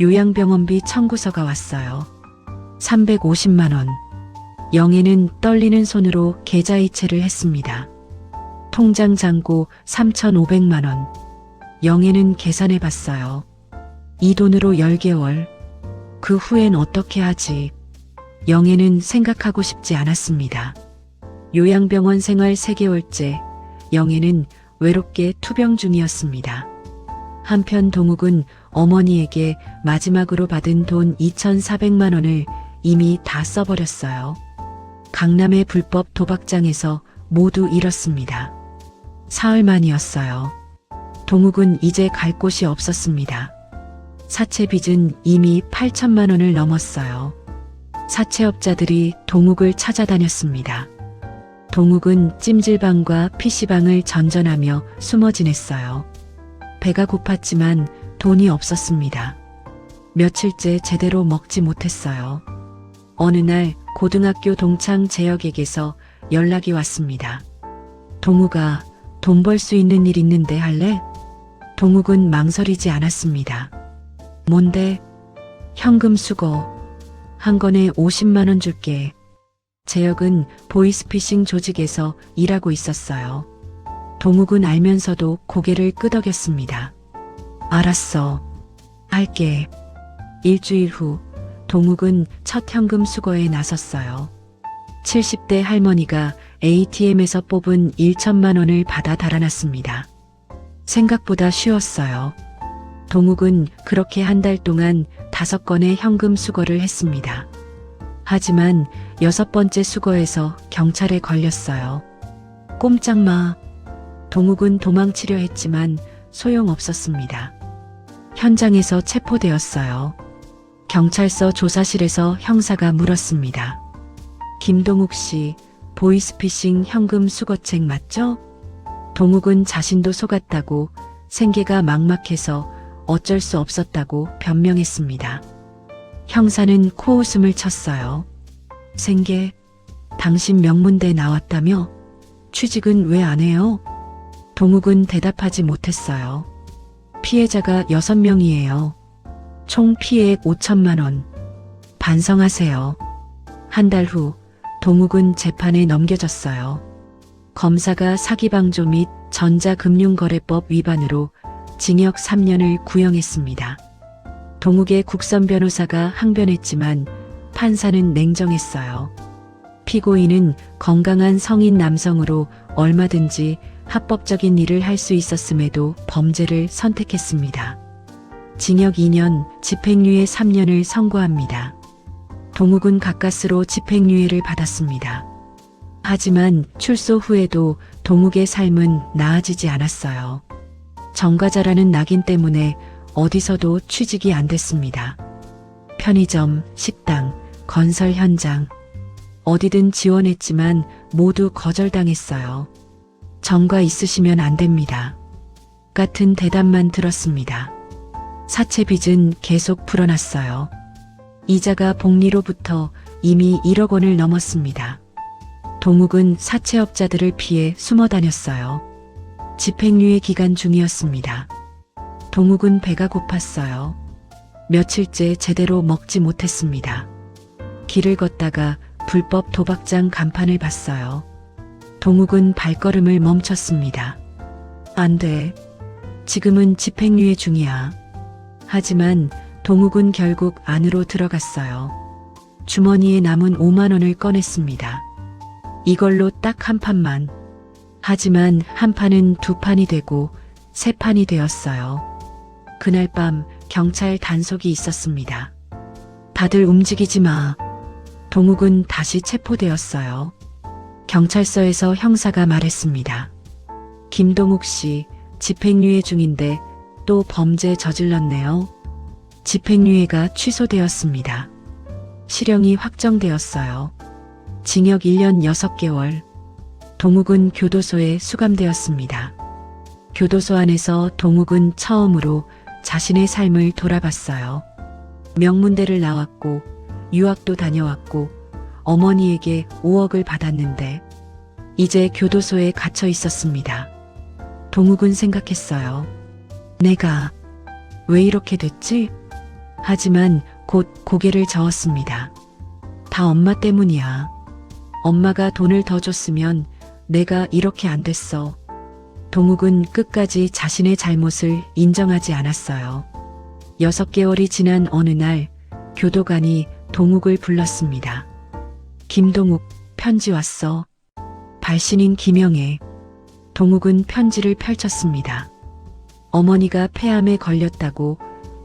요양병원비 청구서가 왔어요. 350만 원. 영애는 떨리는 손으로 계좌이체를 했습니다. 통장 잔고 3,500만 원. 영애는 계산해 봤어요. 이 돈으로 10개월. 그 후엔 어떻게 하지? 영애는 생각하고 싶지 않았습니다. 요양병원 생활 3개월째, 영애는 외롭게 투병 중이었습니다. 한편 동욱은 어머니에게 마지막으로 받은 돈 2,400만 원을 이미 다 써버렸어요. 강남의 불법 도박장에서 모두 잃었습니다. 사흘 만이었어요. 동욱은 이제 갈 곳이 없었습니다. 사채 빚은 이미 8천만 원을 넘었어요. 사채업자들이 동욱을 찾아다녔습니다. 동욱은 찜질방과 PC방을 전전하며 숨어 지냈어요. 배가 고팠지만 돈이 없었습니다. 며칠째 제대로 먹지 못했어요. 어느 날 고등학교 동창 재혁에게서 연락이 왔습니다. 동욱아, 돈 벌 수 있는 일 있는데 할래? 동욱은 망설이지 않았습니다. 뭔데? 현금 수거. 한 건에 50만 원 줄게. 재혁은 보이스피싱 조직에서 일하고 있었어요. 동욱은 알면서도 고개를 끄덕였습니다. 알았어. 할게. 일주일 후 동욱은 첫 현금 수거에 나섰어요. 70대 할머니가 ATM에서 뽑은 1천만 원을 받아 달아났습니다. 생각보다 쉬웠어요. 동욱은 그렇게 한 달 동안 5건의 현금 수거를 했습니다. 하지만 6번째 수거에서 경찰에 걸렸어요. 꼼짝 마. 동욱은 도망치려 했지만 소용없었습니다. 현장에서 체포되었어요. 경찰서 조사실에서 형사가 물었습니다. 김동욱 씨, 보이스피싱 현금 수거책 맞죠? 동욱은 자신도 속았다고, 생계가 막막해서 어쩔 수 없었다고 변명했습니다. 형사는 코웃음을 쳤어요. 생계, 당신 명문대 나왔다며? 취직은 왜 안 해요? 동욱은 대답하지 못했어요. 피해자가 6명이에요. 총 피해액 5천만 원. 반성하세요. 한 달 후 동욱은 재판에 넘겨졌어요. 검사가 사기방조 및 전자금융거래법 위반으로 징역 3년을 구형했습니다. 동욱의 국선 변호사가 항변했지만 판사는 냉정했어요. 피고인은 건강한 성인 남성으로 얼마든지 합법적인 일을 할 수 있었음에도 범죄를 선택했습니다. 징역 2년, 집행유예 3년을 선고합니다. 동욱은 가까스로 집행유예를 받았습니다. 하지만 출소 후에도 동욱의 삶은 나아지지 않았어요. 정과자라는 낙인 때문에 어디서도 취직이 안 됐습니다. 편의점, 식당, 건설 현장, 어디든 지원했지만 모두 거절당했어요. 정과 있으시면 안 됩니다. 같은 대답만 들었습니다. 사채 빚은 계속 풀어놨어요. 이자가 복리로부터 이미 1억 원을 넘었습니다. 동욱은 사채업자들을 피해 숨어 다녔어요. 집행유예 기간 중이었습니다. 동욱은 배가 고팠어요. 며칠째 제대로 먹지 못했습니다. 길을 걷다가 불법 도박장 간판을 봤어요. 동욱은 발걸음을 멈췄습니다. 안 돼. 지금은 집행유예 중이야. 하지만 동욱은 결국 안으로 들어갔어요. 주머니에 남은 5만 원을 꺼냈습니다. 이걸로 딱 한 판만. 하지만 한 판은 2판이 되고 3판이 되었어요. 그날 밤 경찰 단속이 있었습니다. 다들 움직이지 마. 동욱은 다시 체포되었어요. 경찰서에서 형사가 말했습니다. 김동욱 씨, 집행유예 중인데 또 범죄 저질렀네요. 집행유예가 취소되었습니다. 실형이 확정되었어요. 징역 1년 6개월. 동욱은 교도소에 수감되었습니다. 교도소 안에서 동욱은 처음으로 자신의 삶을 돌아봤어요. 명문대를 나왔고 유학도 다녀왔고 어머니에게 5억을 받았는데 이제 교도소에 갇혀 있었습니다. 동욱은 생각했어요. 내가 왜 이렇게 됐지? 하지만 곧 고개를 저었습니다. 다 엄마 때문이야. 엄마가 돈을 더 줬으면 내가 이렇게 안 됐어. 동욱은 끝까지 자신의 잘못을 인정하지 않았어요. 6개월이 지난 어느 날 교도관이 동욱을 불렀습니다. 김동욱, 편지 왔어. 발신인 김영애. 동욱은 편지를 펼쳤습니다. 어머니가 폐암에 걸렸다고,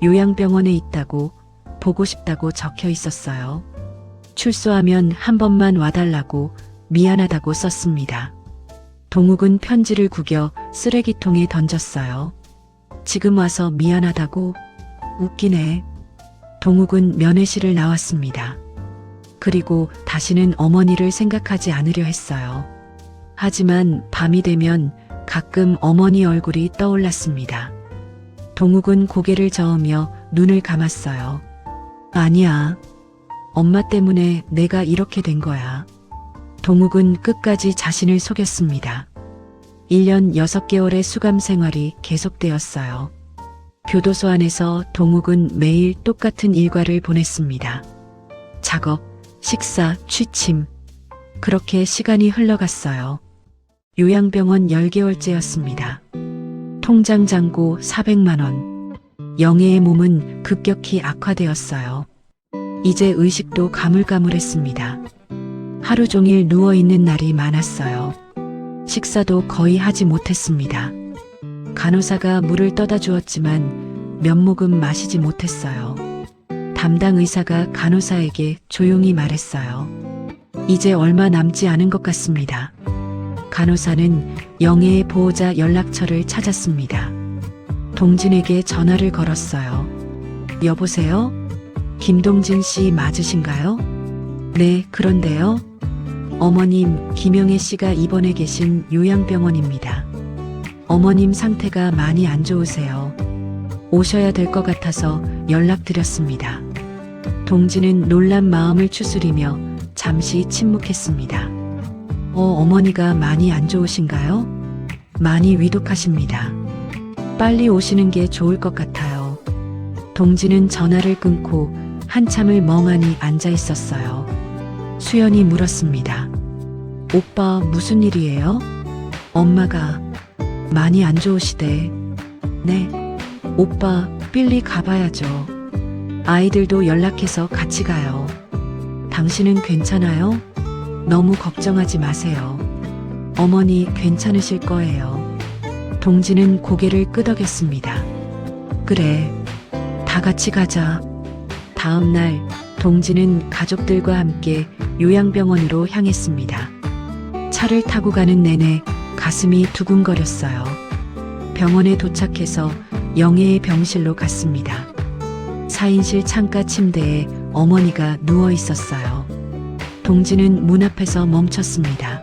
요양병원에 있다고, 보고 싶다고 적혀 있었어요. 출소하면 한 번만 와달라고, 미안하다고 썼습니다. 동욱은 편지를 구겨 쓰레기통에 던졌어요. 지금 와서 미안하다고? 웃기네. 동욱은 면회실을 나왔습니다. 그리고 다시는 어머니를 생각하지 않으려 했어요. 하지만 밤이 되면 가끔 어머니 얼굴이 떠올랐습니다. 동욱은 고개를 저으며 눈을 감았어요. 아니야. 엄마 때문에 내가 이렇게 된 거야. 동욱은 끝까지 자신을 속였습니다. 1년 6개월의 수감 생활이 계속되었어요. 교도소 안에서 동욱은 매일 똑같은 일과를 보냈습니다. 작업, 식사, 취침. 그렇게 시간이 흘러갔어요. 요양병원 10개월째였습니다. 통장 잔고 400만 원. 영애의 몸은 급격히 악화되었어요. 이제 의식도 가물가물했습니다. 하루 종일 누워있는 날이 많았어요. 식사도 거의 하지 못했습니다. 간호사가 물을 떠다 주었지만 몇 모금 마시지 못했어요. 담당 의사가 간호사에게 조용히 말했어요. 이제 얼마 남지 않은 것 같습니다. 간호사는 영애의 보호자 연락처를 찾았습니다. 동진에게 전화를 걸었어요. 여보세요? 김동진 씨 맞으신가요? 네, 그런데요. 어머님 김영애 씨가 입원해 계신 요양병원입니다. 어머님 상태가 많이 안 좋으세요. 오셔야 될 것 같아서 연락드렸습니다. 동진은 놀란 마음을 추스리며 잠시 침묵했습니다. 어머니가 많이 안 좋으신가요? 많이 위독하십니다. 빨리 오시는 게 좋을 것 같아요. 동진은 전화를 끊고 한참을 멍하니 앉아 있었어요. 수연이 물었습니다. 오빠 무슨 일이에요? 엄마가 많이 안 좋으시대. 네. 오빠 빨리 가봐야죠. 아이들도 연락해서 같이 가요. 당신은 괜찮아요? 너무 걱정하지 마세요. 어머니 괜찮으실 거예요. 동진은 고개를 끄덕였습니다. 그래, 다 같이 가자. 다음 날 동진은 가족들과 함께 요양병원으로 향했습니다. 차를 타고 가는 내내 가슴이 두근거렸어요. 병원에 도착해서 영애의 병실로 갔습니다. 4인실 창가 침대에 어머니가 누워 있었어요. 동진은 문 앞에서 멈췄습니다.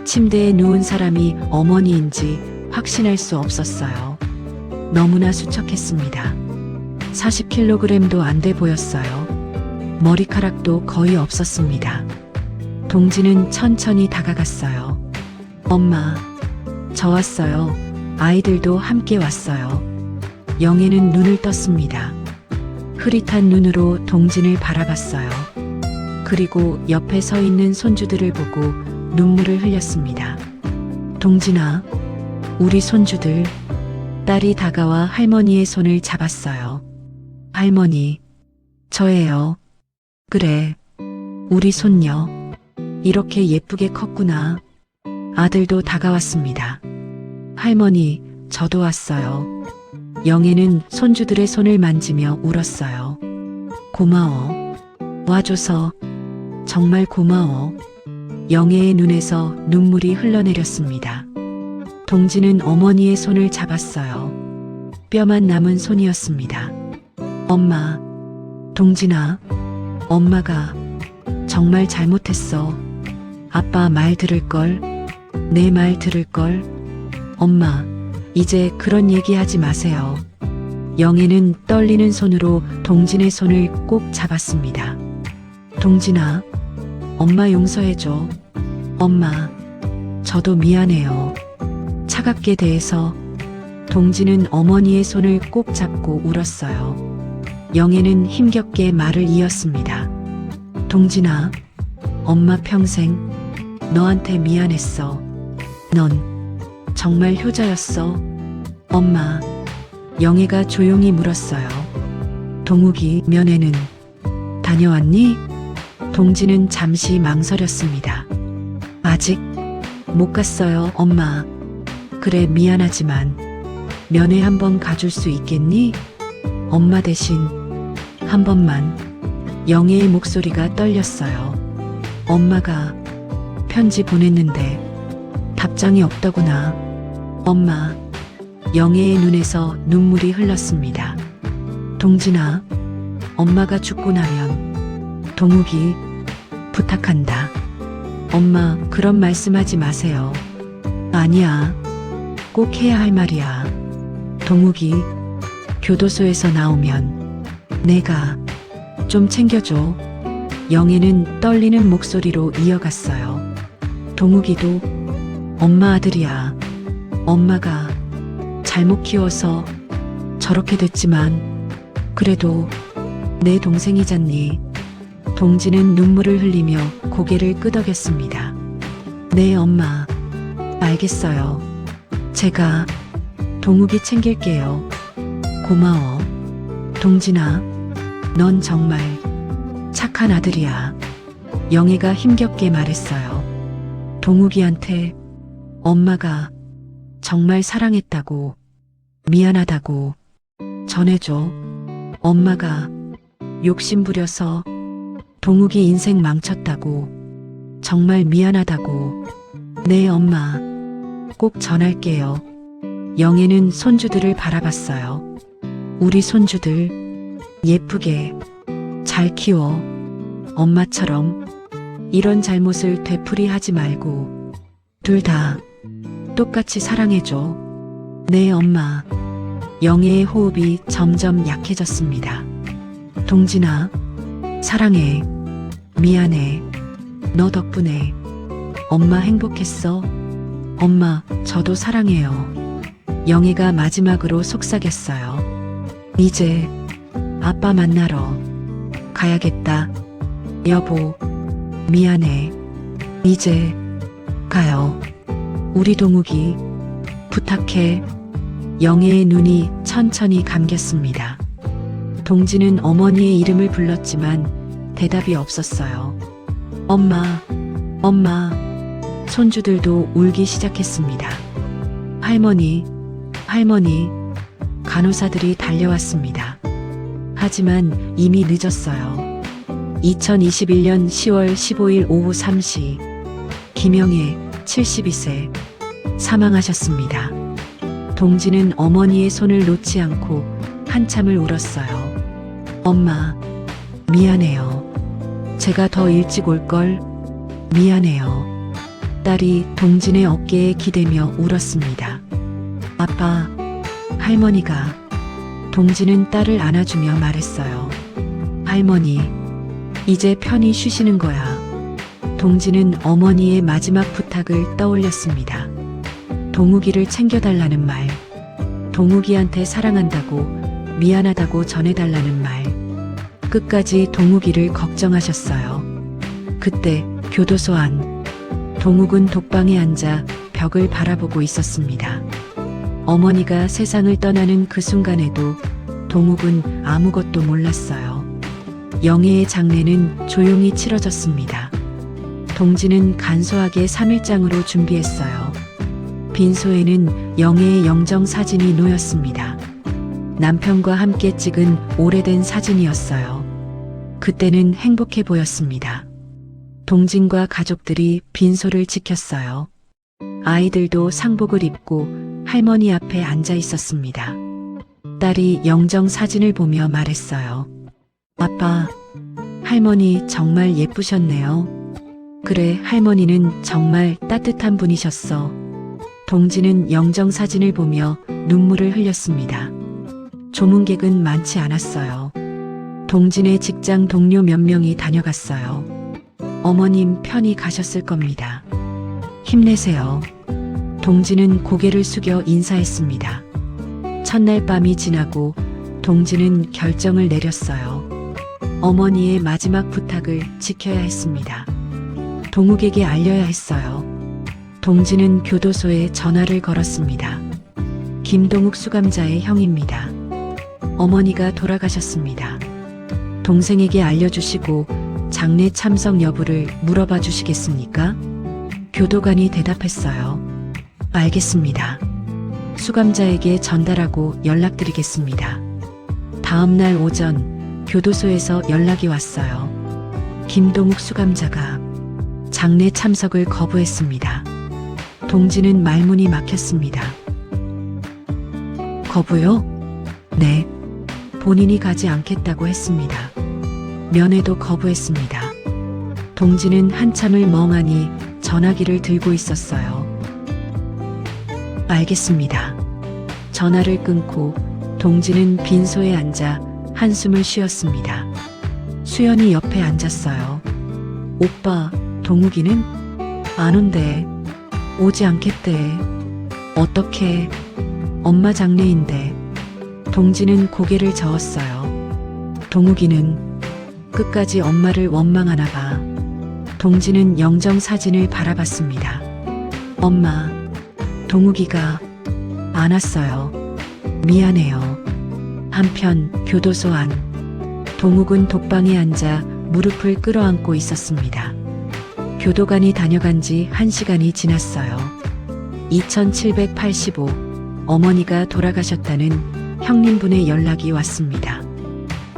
침대에 누운 사람이 어머니인지 확신할 수 없었어요. 너무나 수척했습니다. 40kg도 안 돼 보였어요. 머리카락도 거의 없었습니다. 동진은 천천히 다가갔어요. 엄마, 저 왔어요. 아이들도 함께 왔어요. 영애는 눈을 떴습니다. 흐릿한 눈으로 동진을 바라봤어요. 그리고 옆에 서 있는 손주들을 보고 눈물을 흘렸습니다. 동진아, 우리 손주들. 딸이 다가와 할머니의 손을 잡았어요. 할머니, 저예요. 그래, 우리 손녀. 이렇게 예쁘게 컸구나. 아들도 다가왔습니다. 할머니, 저도 왔어요. 영애는 손주들의 손을 만지며 울었어요. 고마워. 와줘서 정말 고마워. 영애의 눈에서 눈물이 흘러내렸습니다. 동진은 어머니의 손을 잡았어요. 뼈만 남은 손이었습니다. 엄마, 동진아, 엄마가 정말 잘못했어. 아빠 말 들을걸. 내 말 들을걸. 엄마, 이제 그런 얘기 하지 마세요. 영애는 떨리는 손으로 동진의 손을 꼭 잡았습니다. 동진아, 엄마 용서해줘. 엄마, 저도 미안해요. 차갑게 대해서. 동진은 어머니의 손을 꼭 잡고 울었어요. 영애는 힘겹게 말을 이었습니다. 동진아, 엄마 평생 너한테 미안했어. 넌 정말 효자였어. 엄마, 영애가 조용히 물었어요. 동욱이 면회는 다녀왔니? 동진은 잠시 망설였습니다. 아직 못 갔어요, 엄마. 그래, 미안하지만 면회 한번 가줄 수 있겠니? 엄마 대신 한 번만. 영애의 목소리가 떨렸어요. 엄마가 편지 보냈는데 답장이 없더구나. 엄마, 영애의 눈에서 눈물이 흘렀습니다. 동진아, 엄마가 죽고 나면 동욱이 부탁한다. 엄마, 그런 말씀하지 마세요. 아니야, 꼭 해야 할 말이야. 동욱이 교도소에서 나오면 내가 좀 챙겨줘. 영애는 떨리는 목소리로 이어갔어요. 동욱이도 엄마 아들이야. 엄마가 잘못 키워서 저렇게 됐지만 그래도 내 동생이잖니. 동지는 눈물을 흘리며 고개를 끄덕였습니다. 네, 엄마. 알겠어요. 제가 동욱이 챙길게요. 고마워. 동진아, 넌 정말 착한 아들이야. 영애가 힘겹게 말했어요. 동욱이한테 엄마가 정말 사랑했다고, 미안하다고 전해줘. 엄마가 욕심부려서 동욱이 인생 망쳤다고, 정말 미안하다고. 네, 엄마. 꼭 전할게요. 영애는 손주들을 바라봤어요. 우리 손주들 예쁘게 잘 키워. 엄마처럼 이런 잘못을 되풀이하지 말고 둘 다 똑같이 사랑해줘. 네, 엄마. 영애의 호흡이 점점 약해졌습니다. 동진아, 사랑해. 미안해. 너 덕분에 엄마 행복했어. 엄마, 저도 사랑해요. 영애가 마지막으로 속삭였어요. 이제 아빠 만나러 가야겠다. 여보, 미안해. 이제 가요. 우리 동욱이 부탁해. 영애의 눈이 천천히 감겼습니다. 동지는 어머니의 이름을 불렀지만 대답이 없었어요. 엄마, 엄마. 손주들도 울기 시작했습니다. 할머니, 할머니. 간호사들이 달려왔습니다. 하지만 이미 늦었어요. 2021년 10월 15일 오후 3시, 김영애 72세 사망하셨습니다. 동지는 어머니의 손을 놓지 않고 한참을 울었어요. 엄마, 미안해요. 제가 더 일찍 올걸. 미안해요. 딸이 동진의 어깨에 기대며 울었습니다. 아빠, 할머니가. 동진은 딸을 안아주며 말했어요. 할머니, 이제 편히 쉬시는 거야. 동진은 어머니의 마지막 부탁을 떠올렸습니다. 동욱이를 챙겨달라는 말, 동욱이한테 사랑한다고, 미안하다고 전해달라는 말. 끝까지 동욱이를 걱정하셨어요. 그때 교도소 안, 동욱은 독방에 앉아 벽을 바라보고 있었습니다. 어머니가 세상을 떠나는 그 순간에도 동욱은 아무것도 몰랐어요. 영애의 장례는 조용히 치러졌습니다. 동지는 간소하게 3일장으로 준비했어요. 빈소에는 영애의 영정 사진이 놓였습니다. 남편과 함께 찍은 오래된 사진이었어요. 그때는 행복해 보였습니다. 동진과 가족들이 빈소를 지켰어요. 아이들도 상복을 입고 할머니 앞에 앉아 있었습니다. 딸이 영정 사진을 보며 말했어요. 아빠, 할머니 정말 예쁘셨네요. 그래, 할머니는 정말 따뜻한 분이셨어. 동지는 영정 사진을 보며 눈물을 흘렸습니다. 조문객은 많지 않았어요. 동진의 직장 동료 몇 명이 다녀갔어요. 어머님 편히 가셨을 겁니다. 힘내세요. 동진은 고개를 숙여 인사했습니다. 첫날 밤이 지나고 동진은 결정을 내렸어요. 어머니의 마지막 부탁을 지켜야 했습니다. 동욱에게 알려야 했어요. 동진은 교도소에 전화를 걸었습니다. 김동욱 수감자의 형입니다. 어머니가 돌아가셨습니다. 동생에게 알려주시고 장례 참석 여부를 물어봐 주시겠습니까? 교도관이 대답했어요. 알겠습니다. 수감자에게 전달하고 연락드리겠습니다. 다음 날 오전 교도소에서 연락이 왔어요. 김동욱 수감자가 장례 참석을 거부했습니다. 동지는 말문이 막혔습니다. 거부요? 네. 본인이 가지 않겠다고 했습니다. 면회도 거부했습니다. 동지는 한참을 멍하니 전화기를 들고 있었어요. 알겠습니다. 전화를 끊고 동지는 빈소에 앉아 한숨을 쉬었습니다. 수연이 옆에 앉았어요. 오빠, 동욱이는? 안 온대. 오지 않겠대. 어떡해. 엄마 장례인데. 동지는 고개를 저었어요. 동욱이는 끝까지 엄마를 원망하나 봐. 동지는 영정 사진을 바라봤습니다. 엄마, 동욱이가 안 왔어요. 미안해요. 한편 교도소 안, 동욱은 독방에 앉아 무릎을 끌어안고 있었습니다. 교도관이 다녀간 지 1시간이 지났어요. 2785, 어머니가 돌아가셨다는 형님분의 연락이 왔습니다.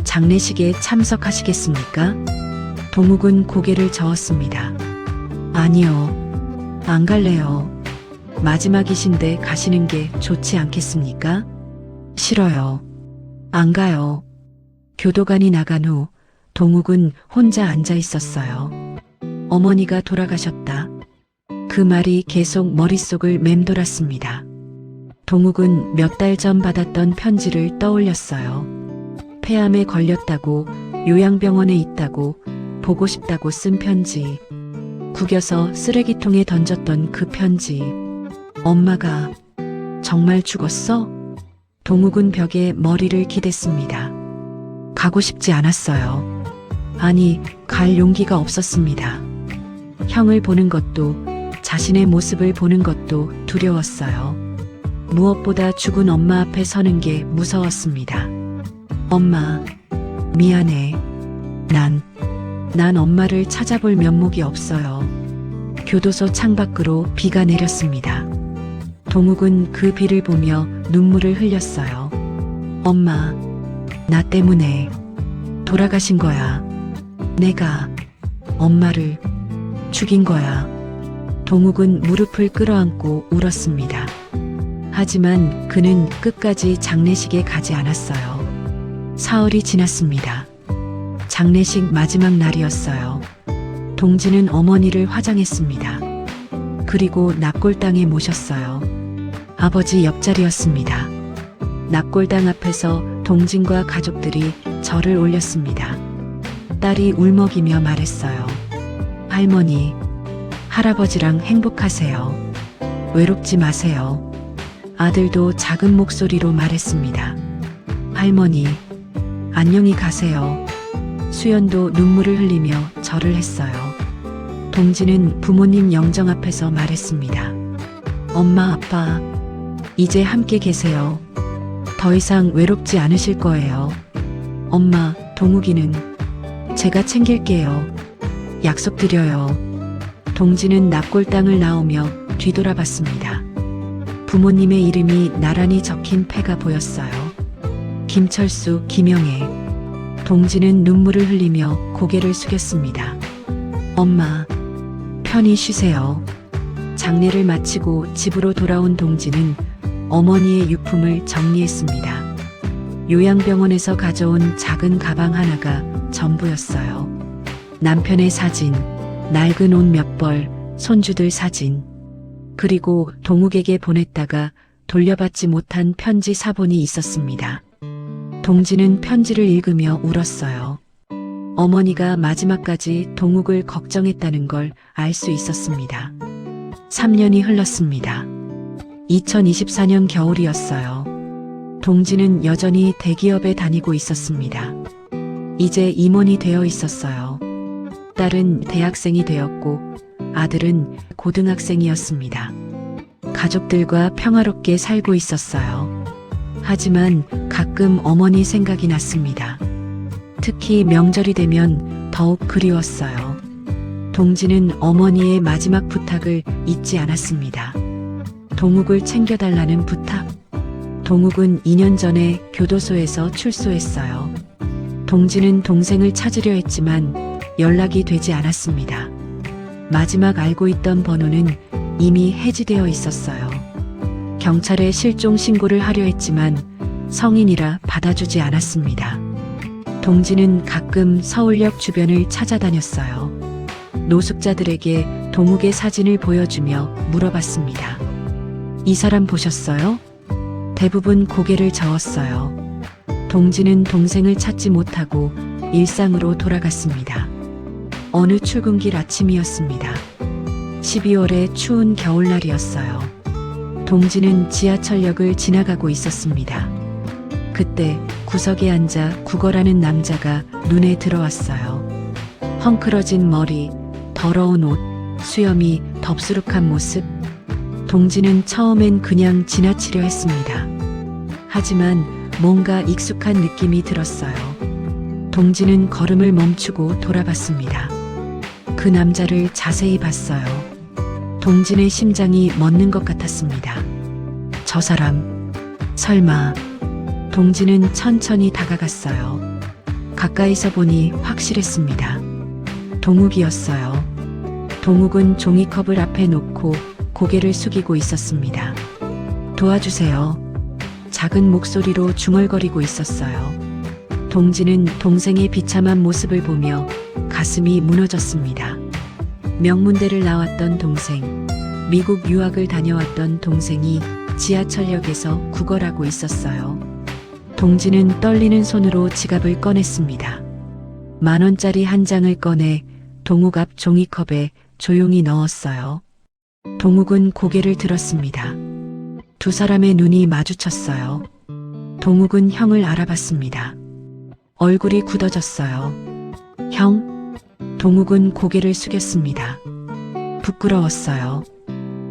장례식에 참석하시겠습니까? 동욱은 고개를 저었습니다. 아니요, 안 갈래요. 마지막이신데 가시는 게 좋지 않겠습니까? 싫어요. 안 가요. 교도관이 나간 후 동욱은 혼자 앉아 있었어요. 어머니가 돌아가셨다. 그 말이 계속 머릿속을 맴돌았습니다. 동욱은 몇 달 전 받았던 편지를 떠올렸어요. 폐암에 걸렸다고, 요양병원에 있다고, 보고 싶다고 쓴 편지. 구겨서 쓰레기통에 던졌던 그 편지. 엄마가 정말 죽었어? 동욱은 벽에 머리를 기댔습니다. 가고 싶지 않았어요. 아니, 갈 용기가 없었습니다. 형을 보는 것도, 자신의 모습을 보는 것도 두려웠어요. 무엇보다 죽은 엄마 앞에 서는 게 무서웠습니다. 엄마, 미안해. 난 엄마를 찾아볼 면목이 없어요. 교도소 창밖으로 비가 내렸습니다. 동욱은 그 비를 보며 눈물을 흘렸어요. 엄마, 나 때문에 돌아가신 거야. 내가 엄마를 죽인 거야. 동욱은 무릎을 끌어안고 울었습니다. 하지만 그는 끝까지 장례식에 가지 않았어요. 사흘이 지났습니다. 장례식 마지막 날이었어요. 동지는 어머니를 화장했습니다. 그리고 납골당에 모셨어요. 아버지 옆자리였습니다. 납골당 앞에서 동진과 가족들이 절을 올렸습니다. 딸이 울먹이며 말했어요. 할머니, 할아버지랑 행복하세요. 외롭지 마세요. 아들도 작은 목소리로 말했습니다. 할머니, 안녕히 가세요. 수연도 눈물을 흘리며 절을 했어요. 동지는 부모님 영정 앞에서 말했습니다. 엄마, 아빠, 이제 함께 계세요. 더 이상 외롭지 않으실 거예요. 엄마, 동욱이는 제가 챙길게요. 약속드려요. 동지는 납골당을 나오며 뒤돌아봤습니다. 부모님의 이름이 나란히 적힌 패가 보였어요. 김철수, 김영애. 동지는 눈물을 흘리며 고개를 숙였습니다. 엄마, 편히 쉬세요. 장례를 마치고 집으로 돌아온 동지는 어머니의 유품을 정리했습니다. 요양병원에서 가져온 작은 가방 하나가 전부였어요. 남편의 사진, 낡은 옷 몇 벌, 손주들 사진, 그리고 동욱에게 보냈다가 돌려받지 못한 편지 사본이 있었습니다. 동지는 편지를 읽으며 울었어요. 어머니가 마지막까지 동욱을 걱정했다는 걸 알 수 있었습니다. 3년이 흘렀습니다. 2024년 겨울이었어요. 동지는 여전히 대기업에 다니고 있었습니다. 이제 임원이 되어 있었어요. 딸은 대학생이 되었고 아들은 고등학생이었습니다. 가족들과 평화롭게 살고 있었어요. 하지만 가끔 어머니 생각이 났습니다. 특히 명절이 되면 더욱 그리웠어요. 동지는 어머니의 마지막 부탁을 잊지 않았습니다. 동욱을 챙겨달라는 부탁. 동욱은 2년 전에 교도소에서 출소했어요. 동지는 동생을 찾으려 했지만 연락이 되지 않았습니다. 마지막 알고 있던 번호는 이미 해지되어 있었어요. 경찰에 실종 신고를 하려 했지만 성인이라 받아주지 않았습니다. 동지는 가끔 서울역 주변을 찾아다녔어요. 노숙자들에게 동욱의 사진을 보여주며 물어봤습니다. 이 사람 보셨어요? 대부분 고개를 저었어요. 동지는 동생을 찾지 못하고 일상으로 돌아갔습니다. 어느 출근길 아침이었습니다. 12월의 추운 겨울날이었어요. 동지는 지하철역을 지나가고 있었습니다. 그때 구석에 앉아 국어라는 남자가 눈에 들어왔어요. 헝클어진 머리, 더러운 옷, 수염이 덥수룩한 모습. 동지는 처음엔 그냥 지나치려 했습니다. 하지만 뭔가 익숙한 느낌이 들었어요. 동지는 걸음을 멈추고 돌아봤습니다. 그 남자를 자세히 봤어요. 동진의 심장이 멎는 것 같았습니다. 저 사람, 설마. 동진은 천천히 다가갔어요. 가까이서 보니 확실했습니다. 동욱이었어요. 동욱은 종이컵을 앞에 놓고 고개를 숙이고 있었습니다. 도와주세요. 작은 목소리로 중얼거리고 있었어요. 동진은 동생의 비참한 모습을 보며 가슴이 무너졌습니다. 명문대를 나왔던 동생, 미국 유학을 다녀왔던 동생이 지하철역에서 구걸하고 있었어요. 동진은 떨리는 손으로 지갑을 꺼냈습니다. 10,000원짜리 한 장을 꺼내 동욱 앞 종이컵에 조용히 넣었어요. 동욱은 고개를 들었습니다. 두 사람의 눈이 마주쳤어요. 동욱은 형을 알아봤습니다. 얼굴이 굳어졌어요. 형? 동욱은 고개를 숙였습니다. 부끄러웠어요.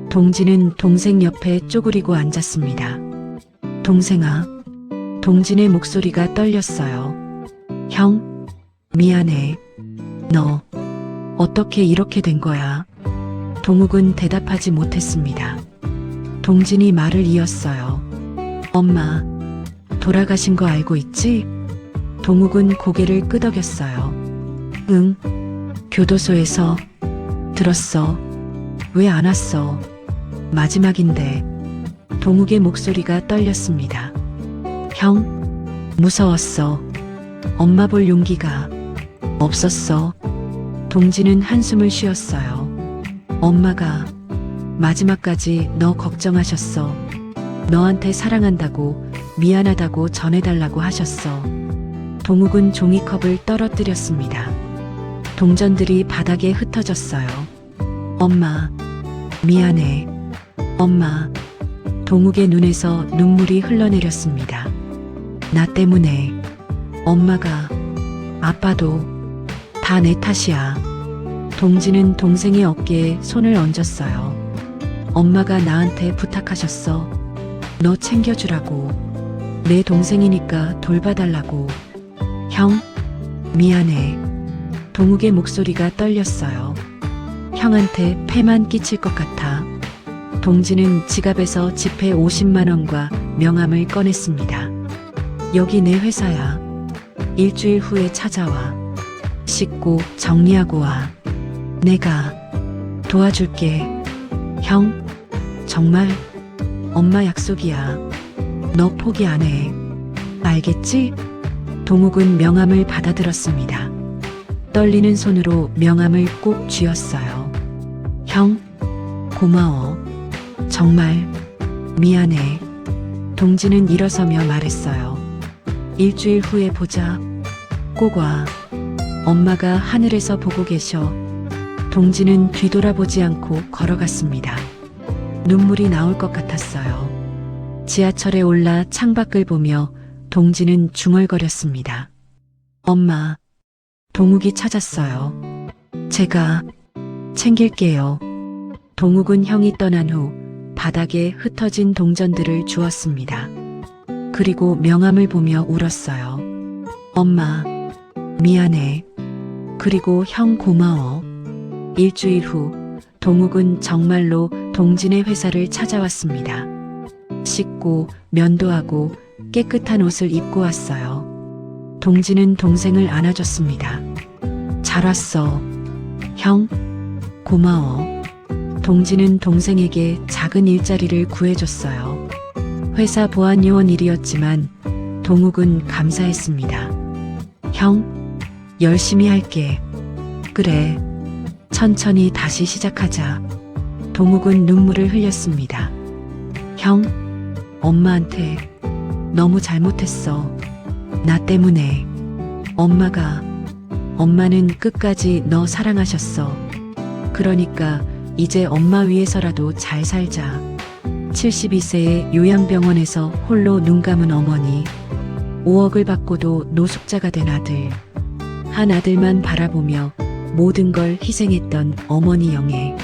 동진은 동생 옆에 쪼그리고 앉았습니다. 동생아. 동진의 목소리가 떨렸어요. 형? 미안해. 너 어떻게 이렇게 된 거야? 동욱은 대답하지 못했습니다. 동진이 말을 이었어요. 엄마, 돌아가신 거 알고 있지? 동욱은 고개를 끄덕였어요. 응, 교도소에서 들었어. 왜 안 왔어? 마지막인데. 동욱의 목소리가 떨렸습니다. 형, 무서웠어. 엄마 볼 용기가 없었어. 동진은 한숨을 쉬었어요. 엄마가 마지막까지 너 걱정하셨어. 너한테 사랑한다고, 미안하다고 전해달라고 하셨어. 동욱은 종이컵을 떨어뜨렸습니다. 동전들이 바닥에 흩어졌어요. 엄마, 미안해. 엄마. 동욱의 눈에서 눈물이 흘러내렸습니다. 나 때문에. 엄마가, 아빠도 다 내 탓이야. 동진은 동생의 어깨에 손을 얹었어요. 엄마가 나한테 부탁하셨어. 너 챙겨주라고. 내 동생이니까 돌봐달라고. 형, 미안해. 동욱의 목소리가 떨렸어요. 형한테 폐만 끼칠 것 같아. 동진은 지갑에서 지폐 50만 원과 명함을 꺼냈습니다. 여기 내 회사야. 일주일 후에 찾아와. 씻고 정리하고 와. 내가 도와줄게. 형, 정말 엄마 약속이야. 너 포기 안 해. 알겠지? 동욱은 명함을 받아들었습니다. 떨리는 손으로 명함을 꼭 쥐었어요. 형, 고마워. 정말 미안해. 동진은 일어서며 말했어요. 일주일 후에 보자. 꼭 와. 엄마가 하늘에서 보고 계셔. 동진은 뒤돌아보지 않고 걸어갔습니다. 눈물이 나올 것 같았어요. 지하철에 올라 창밖을 보며 동진은 중얼거렸습니다. 엄마, 동욱이 찾았어요. 제가 챙길게요. 동욱은 형이 떠난 후 바닥에 흩어진 동전들을 주었습니다. 그리고 명함을 보며 울었어요. 엄마, 미안해. 그리고 형 고마워. 일주일 후 동욱은 정말로 동진의 회사를 찾아왔습니다. 씻고 면도하고 깨끗한 옷을 입고 왔어요. 동진은 동생을 안아줬습니다. 잘 왔어. 형, 고마워. 동진은 동생에게 작은 일자리를 구해줬어요. 회사 보안요원 일이었지만 동욱은 감사했습니다. 형, 열심히 할게. 그래. 천천히 다시 시작하자. 동욱은 눈물을 흘렸습니다. 형, 엄마한테 너무 잘못했어. 나 때문에. 엄마는 끝까지 너 사랑하셨어. 그러니까 이제 엄마 위해서라도 잘 살자. 72세의 요양병원에서 홀로 눈 감은 어머니. 5억을 받고도 노숙자가 된 아들. 한 아들만 바라보며 모든 걸 희생했던 어머니 영애.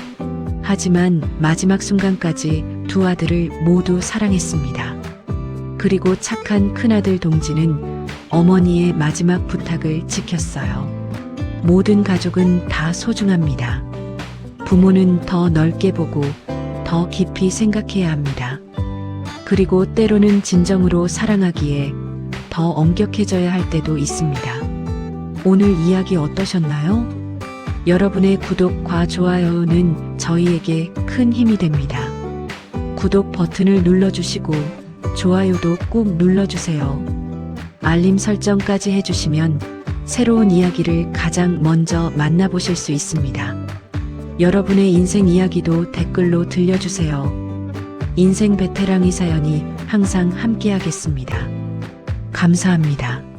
하지만 마지막 순간까지 두 아들을 모두 사랑했습니다. 그리고 착한 큰아들 동지는 어머니의 마지막 부탁을 지켰어요. 모든 가족은 다 소중합니다. 부모는 더 넓게 보고 더 깊이 생각해야 합니다. 그리고 때로는 진정으로 사랑하기에 더 엄격해져야 할 때도 있습니다. 오늘 이야기 어떠셨나요? 여러분의 구독과 좋아요는 저희에게 큰 힘이 됩니다. 구독 버튼을 눌러주시고 좋아요도 꼭 눌러주세요. 알림 설정까지 해주시면 새로운 이야기를 가장 먼저 만나보실 수 있습니다. 여러분의 인생 이야기도 댓글로 들려주세요. 인생 베테랑의 사연이 항상 함께하겠습니다. 감사합니다.